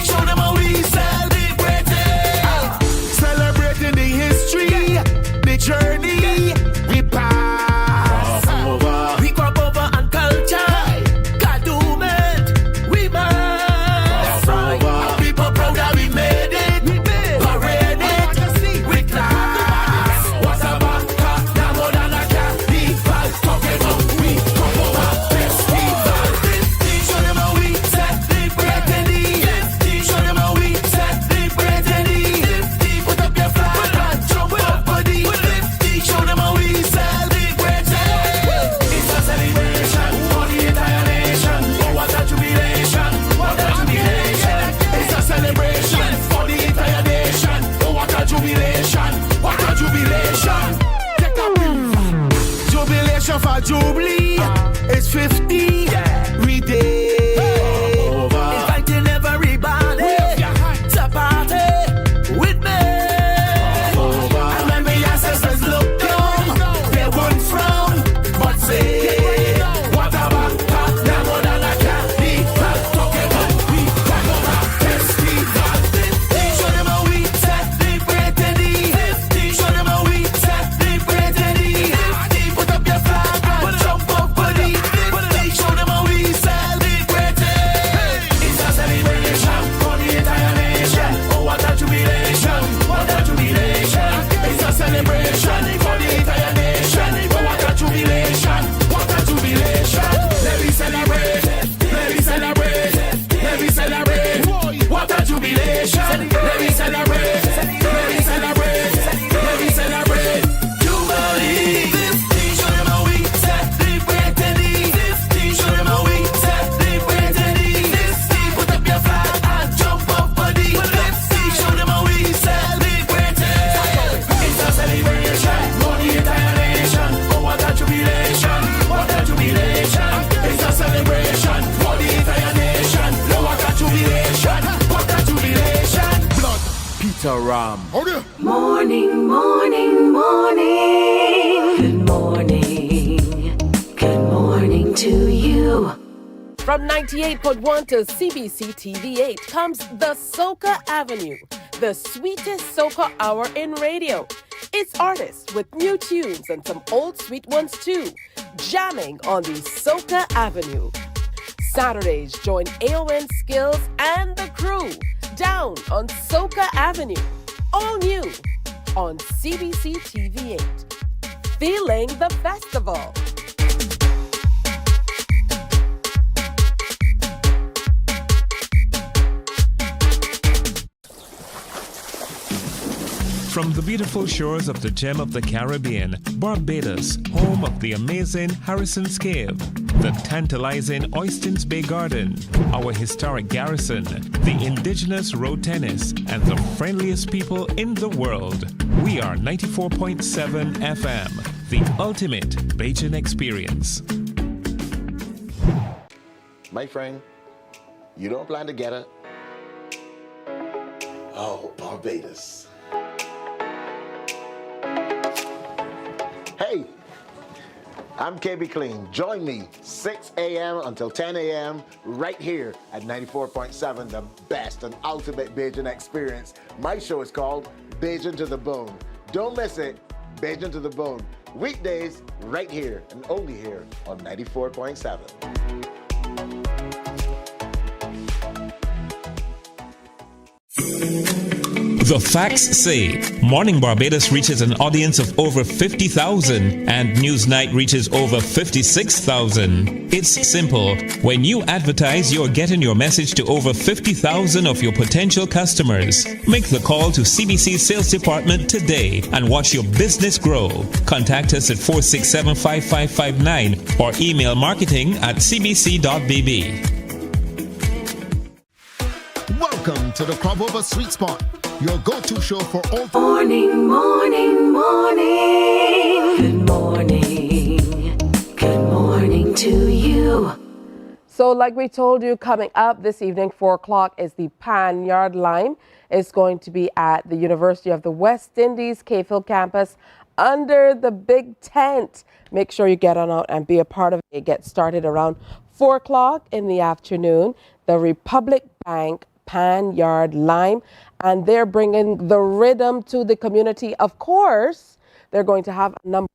Show them how we celebrate it. Celebrating the history, the journey we pass. We Cropover and culture. God do it, we must. People of a jubilee. It's 50. We did. Inviting everybody to party with me. And when the ancestors look down, they won't frown, but say, what about that? Never than I can be. Talking about we talk about festival. Show them how we celebrate the 50. Show them how we celebrate the 50. Put up your flag and jump up for the 50. Show them how we celebrate it. It's a celebration for the entire nation. Oh, what a jubilation! What a jubilation! It's a celebration for the entire nation. Oh, what a jubilation! What a jubilation! Let me celebrate! Let me celebrate! Let me celebrate! What a jubilation! Let me celebrate! Let me celebrate! Let me celebrate! Jubilee! 50, show them how we celebrate the 50. Show them how we celebrate the 50. Put up your flag and jump up for the 50. Show them how we celebrate it. It's a celebration for the entire nation. Oh, what a jubilation! What a jubilation! It's a celebration for the entire nation. Oh, what a jubilation! What a jubilation! Blood Peter Ram. Morning, morning, morning. Good morning. Good morning to you. From 98.1 to CBC TV8 comes the Soca Avenue, the sweetest soca hour in radio. It's artists with new tunes and some old sweet ones too, jamming on the Soca Avenue. Saturdays, join AON Skills and the crew down on Soca Avenue. All new on CBC TV8. Feeling the festival. From the beautiful shores of the gem of the Caribbean, Barbados, home of the amazing Harrison's Cave, the tantalizing Oystins Bay Garden, our historic garrison, the indigenous road tennis, and the friendliest people in the world. We are 94.7 FM, the ultimate Bajan experience. My friend, you don't plan to get it? Oh, Barbados. Hey, I'm KB Clean. Join me 6 a.m. until 10 a.m. right here at 94.7, the best and ultimate Bajan experience. My show is called Bajan to the Bone. Don't miss it, Bajan to the Bone. Weekdays right here and only here on 94.7. The facts say Morning Barbados reaches an audience of over 50,000 and Newsnight reaches over 56,000. It's simple. When you advertise, you're getting your message to over 50,000 of your potential customers. Make the call to CBC Sales Department today and watch your business grow. Contact us at 467-5559 or email marketing@cbc.bb. Welcome to the Cropover Sweet Spot, your go-to show for all. Morning, morning, morning. Good morning. Good morning to you. So like we told you, coming up this evening, 4 o'clock, is the Pan Yard Lime. It's going to be at the University of the West Indies, Cave Hill campus, under the big tent. Make sure you get on out and be a part of it. It gets started around 4 o'clock in the afternoon. The Republic Bank Pan Yard Lime, and they're bringing the rhythm to the community. Of course, they're going to have a number of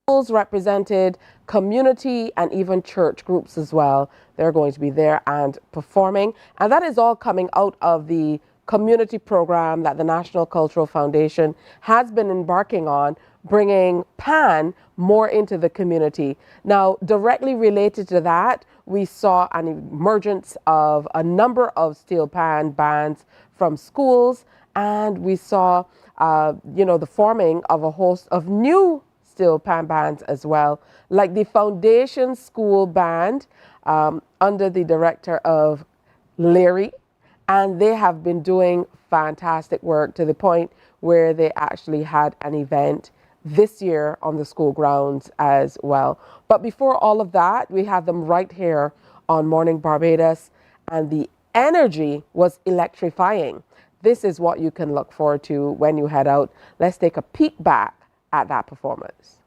schools represented, community, and even church groups as well. They're going to be there and performing, and that is all coming out of the community program that the National Cultural Foundation has been embarking on, bringing Pan more into the community. Now, directly related to that, we saw an emergence of a number of steel pan bands from schools, and we saw, the forming of a host of new steel pan bands as well, like the Foundation School Band under the director of Leary, and they have been doing fantastic work to the point where they actually had an event this year on the school grounds as well. But before all of that, we have them right here on Morning Barbados, and the energy was electrifying. This is what you can look forward to when you head out. Let's take a peek back at that performance.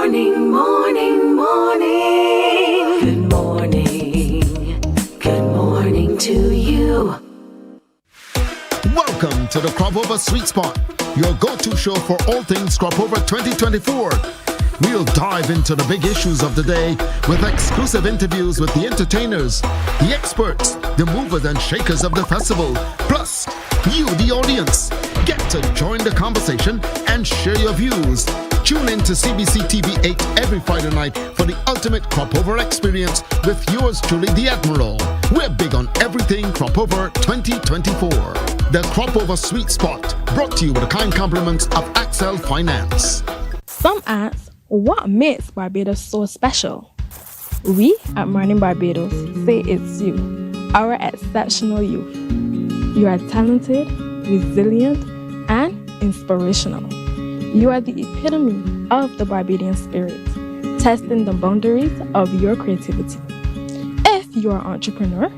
morning, morning, morning. Good morning. Good morning to you. Welcome to the Cropover Sweet Spot, your go-to show for all things Cropover 2024. We'll dive into the big issues of the day with exclusive interviews with the entertainers, the experts, the movers and shakers of the festival, plus you, the audience. Get to join the conversation and share your views. Tune in to CBC TV 8 every Friday night for the ultimate Cropover experience with yours truly, the Admiral. We're big on everything Cropover 2024. The Cropover Sweet Spot, brought to you with the kind compliments of Axel Finance. Some ask, what makes Barbados so special? We at Mornin Barbados say it's you, our exceptional youth. You are talented, resilient, and inspirational. You are the epitome of the Barbadian spirit, testing the boundaries of your creativity. If you are an entrepreneur,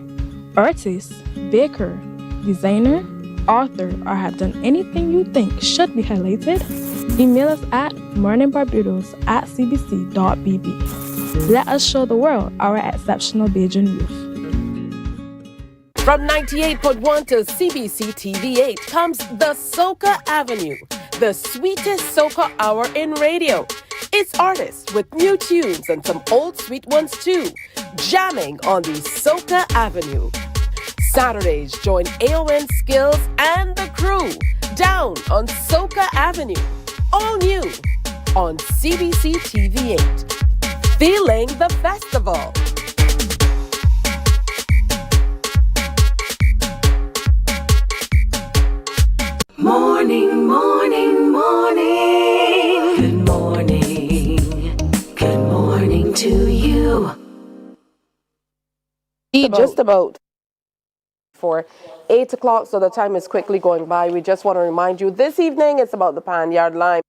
artist, baker, designer, author, or have done anything you think should be highlighted, email us at morninbarbados@cbc.bb. Let us show the world our exceptional Bajan youth. From 98.1 to CBC TV8 comes the Soca Avenue, the sweetest soca hour in radio. It's artists with new tunes and some old sweet ones too, jamming on the Soca Avenue. Saturdays, join AON Skills and the crew down on Soca Avenue. All new on CBC TV8. Feeling the festival. Morning, morning, morning. Good morning. Good morning to you. Just about for 8 o'clock, so the time is quickly going by. We just want to remind you this evening it's about the Panyard Lime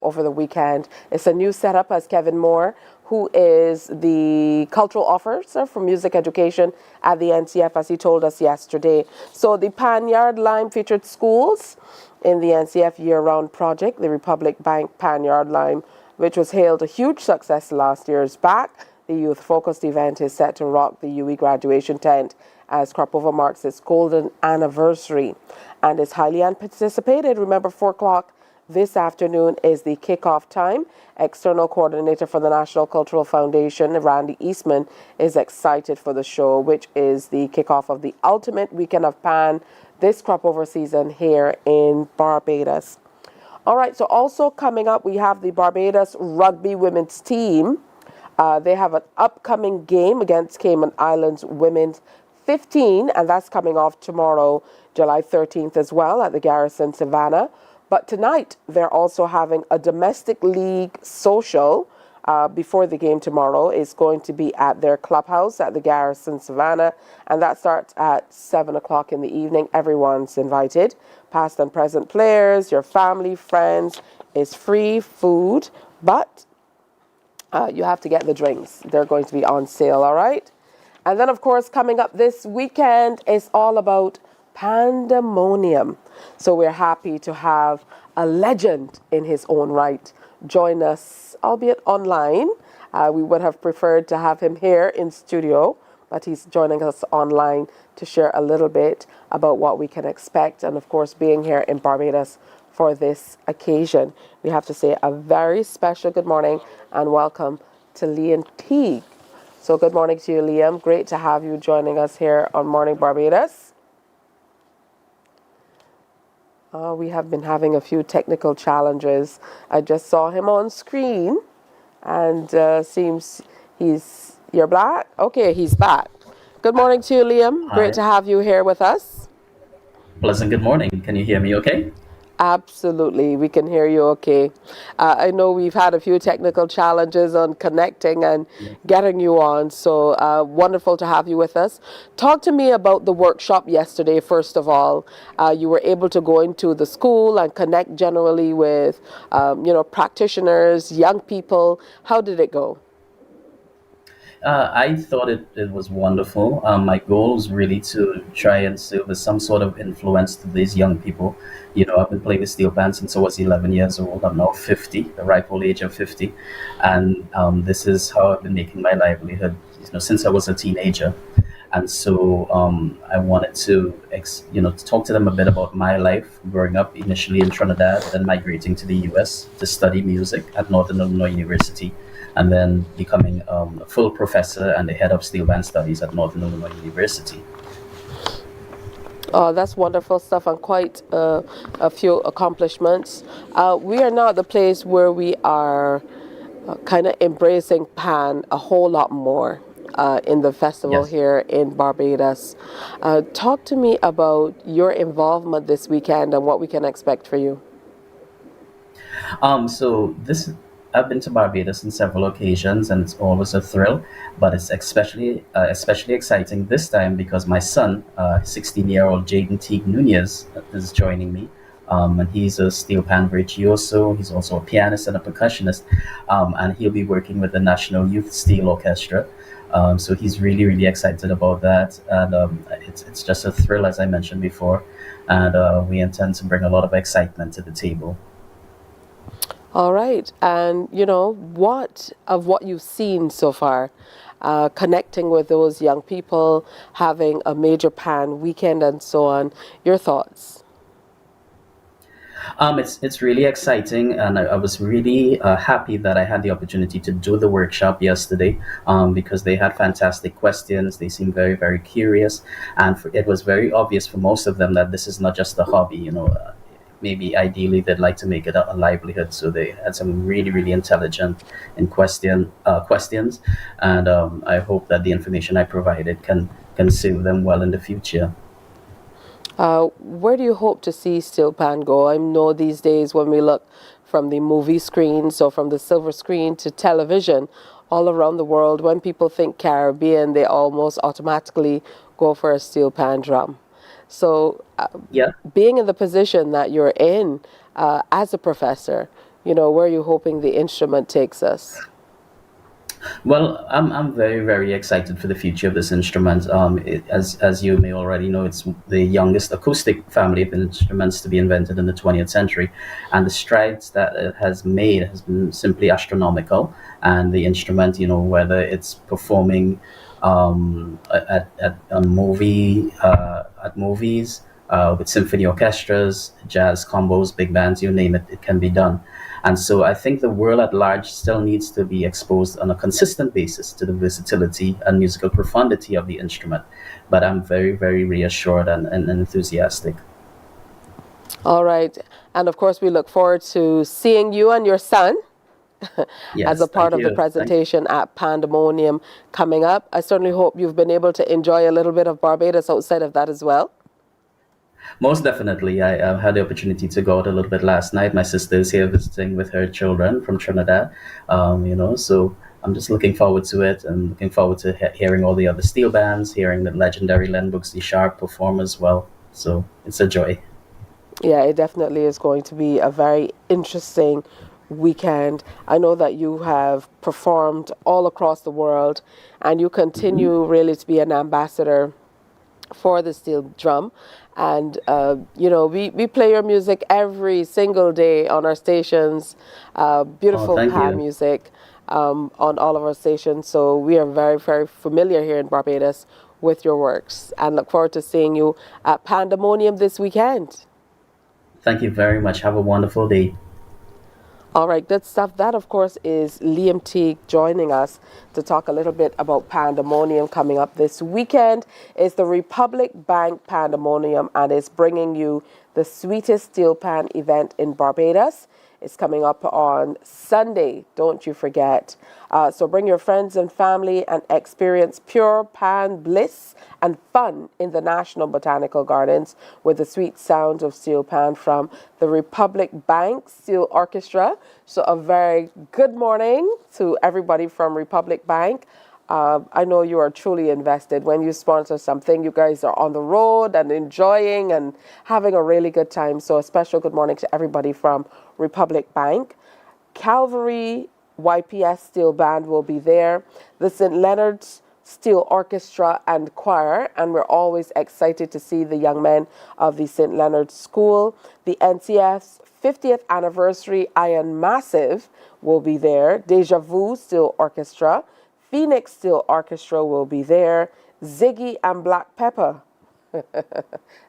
over the weekend. It's a new setup as Kevin Moore, who is the cultural officer for music education at the NCF, as he told us yesterday. So the Panyard Lime featured schools in the NCF year-round project, the Republic Bank Panyard Lime, which was hailed a huge success last year's back. The youth-focused event is set to rock the UE graduation tent as Cropover marks its golden anniversary and is highly anticipated. Remember, 4 o'clock this afternoon is the kickoff time. External coordinator for the National Cultural Foundation, Randy Eastman, is excited for the show, which is the kickoff of the ultimate weekend of Pan this Cropover season here in Barbados. All right, so also coming up, we have the Barbados rugby women's team. They have an upcoming game against Cayman Islands Women's 15, and that's coming off tomorrow, July 13th as well at the Garrison Savannah. But tonight, they're also having a domestic league social before the game tomorrow. It's going to be at their clubhouse at the Garrison Savannah, and that starts at 7 o'clock in the evening. Everyone's invited. Past and present players, your family, friends. It's free food, but you have to get the drinks. They're going to be on sale, all right? And then, of course, coming up this weekend is all about pandemonium. So we're happy to have a legend in his own right join us, albeit online. We would have preferred to have him here in studio, but he's joining us online to share a little bit about what we can expect. And, of course, being here in Barbados for this occasion, we have to say a very special good morning and welcome to Liam Teague. So good morning to you, Liam. Great to have you joining us here on Morning Barbados. We have been having a few technical challenges. I just saw him on screen and seems you're black? Okay, he's back. Good morning to you, Liam. Hi. Great to have you here with us. Pleasant good morning. Can you hear me okay? Absolutely, we can hear you okay. I know we've had a few technical challenges on connecting and getting you on, so wonderful to have you with us. Talk to me about the workshop yesterday, first of all. You were able to go into the school and connect generally with, practitioners, young people. How did it go? I thought it was wonderful. My goal was really to try and serve as some sort of influence to these young people. I've been playing the steel band since I was 11 years old. I'm now 50, the ripe old age of 50. And this is how I've been making my livelihood, since I was a teenager. And so I wanted to, to talk to them a bit about my life growing up initially in Trinidad, then migrating to the US to study music at Northern Illinois University, and then becoming a full professor and the head of steel band studies at Northern Illinois University. Oh, that's wonderful stuff and quite a few accomplishments. We are now at the place where we are kind of embracing Pan a whole lot more. In the festival Yes. here in Barbados. Talk to me about your involvement this weekend and what we can expect for you. So I've been to Barbados on several occasions, and it's always a thrill. But it's especially exciting this time because my son, 16-year-old Jaden Teague Nunez, is joining me. And he's a steel pan virtuoso. He's also a pianist and a percussionist, and he'll be working with the National Youth Steel Orchestra. So he's really, really excited about that, and it's just a thrill, as I mentioned before, and we intend to bring a lot of excitement to the table. All right, and what you've seen so far, connecting with those young people, having a major Pan weekend and so on, your thoughts? It's really exciting, and I was really happy that I had the opportunity to do the workshop yesterday because they had fantastic questions. They seemed very, very curious, and it was very obvious for most of them that this is not just a hobby. Maybe ideally they'd like to make it a livelihood. So they had some really, really intelligent questions, and I hope that the information I provided can serve them well in the future. Where do you hope to see Steel Pan go? I know these days when we look from the movie screen, so from the silver screen to television, all around the world, when people think Caribbean, they almost automatically go for a steel pan drum. So being in the position that you're in as a professor, where are you hoping the instrument takes us? Well, I'm very, very excited for the future of this instrument. As you may already know, it's the youngest acoustic family of instruments to be invented in the 20th century, and the strides that it has made has been simply astronomical. And the instrument, whether it's performing at movies with symphony orchestras, jazz combos, big bands, you name it, it can be done. And so I think the world at large still needs to be exposed on a consistent basis to the versatility and musical profundity of the instrument. But I'm very, very reassured and enthusiastic. All right. And of course, we look forward to seeing you and your son as a part of the presentation at Pandemonium coming up. I certainly hope you've been able to enjoy a little bit of Barbados outside of that as well. Most definitely. I had the opportunity to go out a little bit last night. My sister is here visiting with her children from Trinidad, so I'm just looking forward to it and looking forward to hearing all the other steel bands, hearing the legendary Len Booksy Sharp perform as well. So it's a joy. Yeah, it definitely is going to be a very interesting weekend. I know that you have performed all across the world and you continue really to be an ambassador for the steel drum, and we play your music every single day on our stations, beautiful pan music on all of our stations, so we are very, very familiar here in Barbados with your works and look forward to seeing you at Pandemonium this weekend. Thank you very much. Have a wonderful day. All right, good stuff. That, of course, is Liam Teague joining us to talk a little bit about Pandemonium coming up this weekend. It's the Republic Bank Pandemonium, and it's bringing you the sweetest steel pan event in Barbados. It's coming up on Sunday, don't you forget. So bring your friends and family and experience pure pan bliss and fun in the National Botanical Gardens with the sweet sounds of steel pan from the Republic Bank Steel Orchestra. So a very good morning to everybody from Republic Bank. I know you are truly invested. When you sponsor something, you guys are on the road and enjoying and having a really good time. So a special good morning to everybody from Republic Bank. Calvary YPS Steel Band will be there. The St. Leonard's Steel Orchestra and Choir, and we're always excited to see the young men of the St. Leonard's School. The NCF's 50th Anniversary Iron Massive will be there. Deja Vu Steel Orchestra. Phoenix Steel Orchestra will be there. Ziggy and Black Pepper.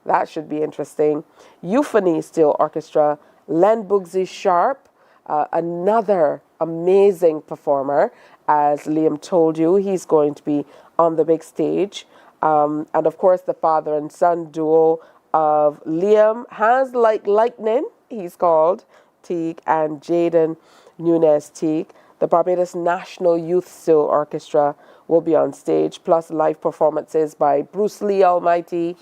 That should be interesting. Euphony Steel Orchestra. Len Bugsy Sharp, another amazing performer. As Liam told you, he's going to be on the big stage. And of course, the father and son duo of Liam Hands Like Lightning, he's called, Teague, and Jaden Nunez Teague. The Barbados National Youth Steel Orchestra will be on stage, plus live performances by Bruce Lee Almighty.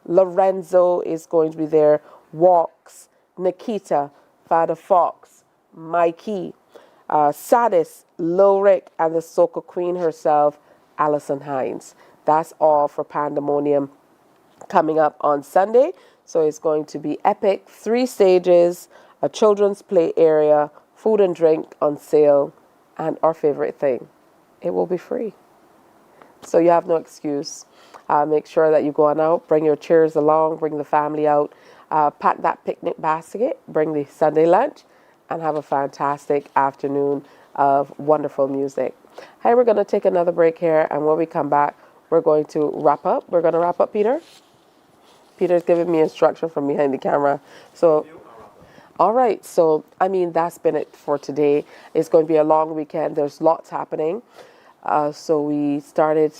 Lorenzo is going to be there. Walks, Nikita, Father Fox, Mikey, Sadis, Lorick, and the Soca Queen herself, Alison Hines. That's all for Pandemonium coming up on Sunday. So it's going to be epic. 3 stages, a children's play area, food and drink on sale, and our favorite thing, it will be free. So you have no excuse. Make sure that you go on out, bring your chairs along, bring the family out, pack that picnic basket, bring the Sunday lunch, and have a fantastic afternoon of wonderful music. Hey, we're going to take another break here, and when we come back, we're going to wrap up. We're going to wrap up, Peter. Peter's giving me instruction from behind the camera. So, all right. So, I mean, that's been it for today. It's going to be a long weekend. There's lots happening. So we started,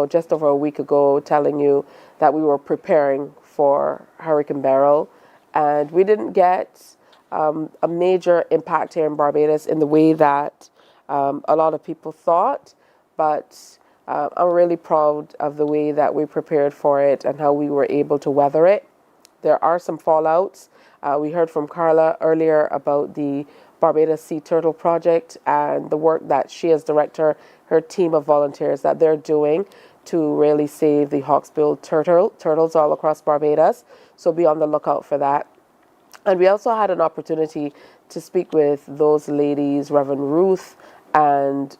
just over a week ago telling you that we were preparing for Hurricane Beryl, and we didn't get a major impact here in Barbados in the way that a lot of people thought, but I'm really proud of the way that we prepared for it and how we were able to weather it. There are some fallouts. We heard from Carla earlier about the Barbados Sea Turtle Project and the work that she as director, her team of volunteers that they're doing to really save the hawksbill turtles all across Barbados. So be on the lookout for that. And we also had an opportunity to speak with those ladies, Reverend Ruth, and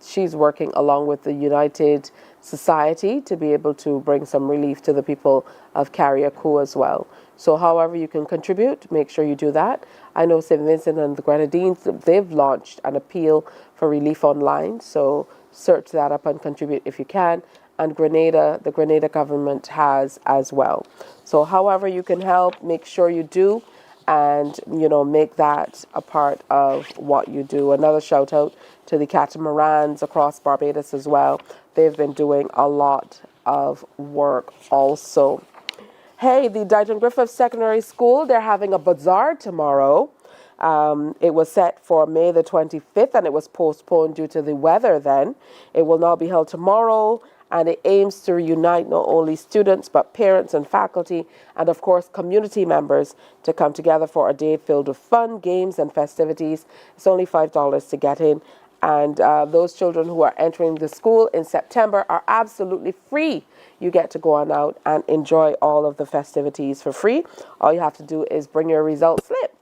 she's working along with the United Society to be able to bring some relief to the people of Carriacou as well. So however you can contribute, make sure you do that. I know St. Vincent and the Grenadines, they've launched an appeal for relief online, so search that up and contribute if you can. And Grenada, the Grenada government has as well. So however you can help, make sure you do, and make that a part of what you do. Another shout out to the catamarans across Barbados as well. They've been doing a lot of work also. Hey, the Dighton Griffith Secondary School, they're having a bazaar tomorrow. It was set for May the 25th, and it was postponed due to the weather then. It will now be held tomorrow, and it aims to reunite not only students, but parents and faculty, and of course, community members to come together for a day filled with fun, games, and festivities. It's only $5 to get in. And those children who are entering the school in September are absolutely free. You get to go on out and enjoy all of the festivities for free. All you have to do is bring your result slip,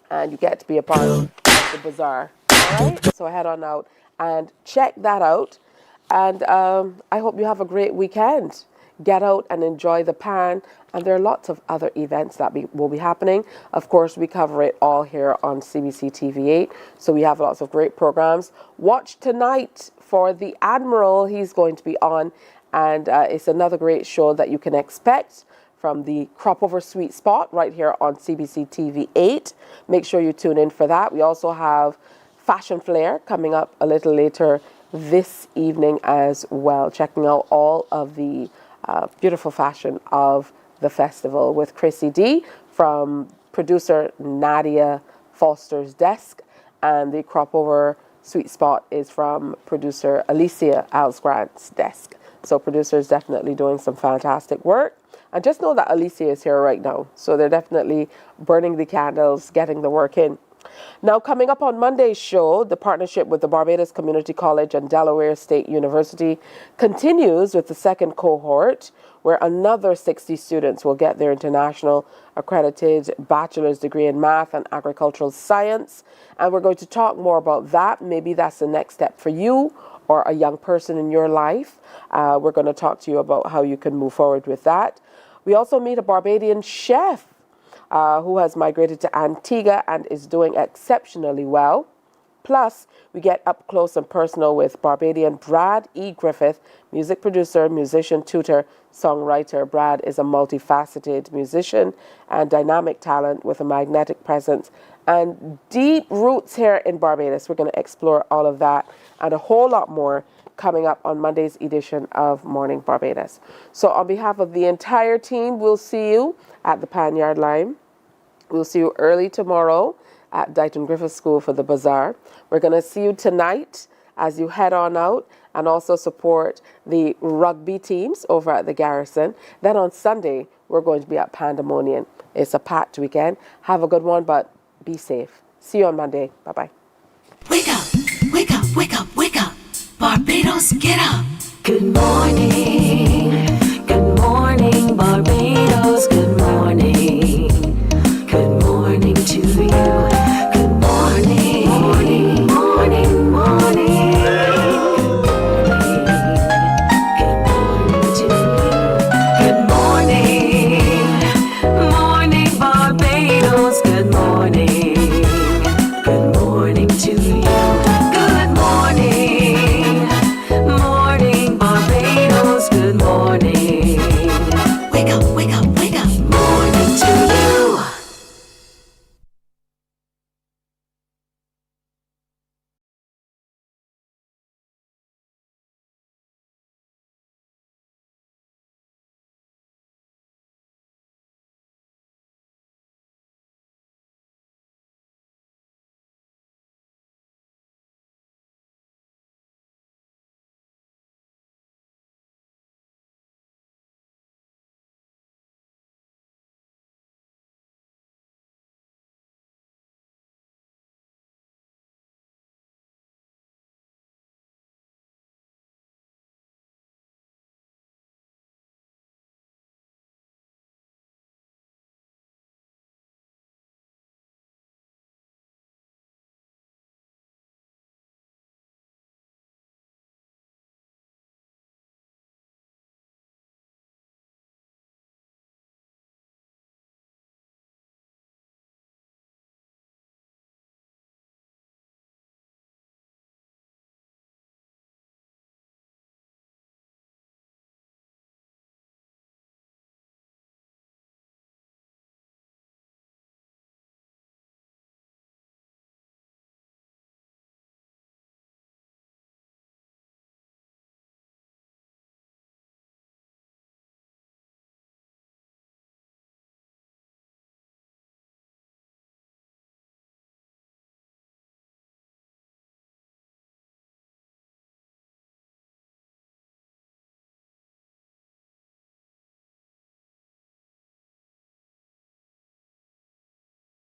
and you get to be a part of the bazaar. All right? So head on out and check that out. And I hope you have a great weekend. Get out and enjoy the pan. And there are lots of other events that will be happening. Of course, we cover it all here on CBC TV8. So we have lots of great programs. Watch tonight for the Admiral. He's going to be on. And it's another great show that you can expect from the Cropover Sweet Spot right here on CBC TV8. Make sure you tune in for that. We also have Fashion Flair coming up a little later this evening as well, checking out all of the beautiful fashion of the festival with Chrissy D from producer Nadia Foster's desk, and the Cropover Sweet Spot is from producer Alicia Alsgrant's desk. So producers definitely doing some fantastic work. And just know that Alicia is here right now, so they're definitely burning the candles, getting the work in. Now, coming up on Monday's show, the partnership with the Barbados Community College and Delaware State University continues with the second cohort, where another 60 students will get their international accredited bachelor's degree in math and agricultural science. And we're going to talk more about that. Maybe that's the next step for you or a young person in your life. We're going to talk to you about how you can move forward with that. We also meet a Barbadian chef who has migrated to Antigua and is doing exceptionally well. Plus, we get up close and personal with Barbadian Brad E. Griffith, music producer, musician, tutor, songwriter. Brad is a multifaceted musician and dynamic talent with a magnetic presence and deep roots here in Barbados. We're going to explore all of that and a whole lot more coming up on Monday's edition of Morning Barbados. So on behalf of the entire team, we'll see you at the Panyard Line. We'll see you early tomorrow at Dighton Griffith School for the Bazaar. We're going to see you tonight as you head on out and also support the rugby teams over at the Garrison. Then on Sunday, we're going to be at Pandemonium. It's a packed weekend. Have a good one, but be safe. See you on Monday. Bye-bye. Wake up, wake up, wake up, wake up. Barbados, get up. Good morning, Barbados, good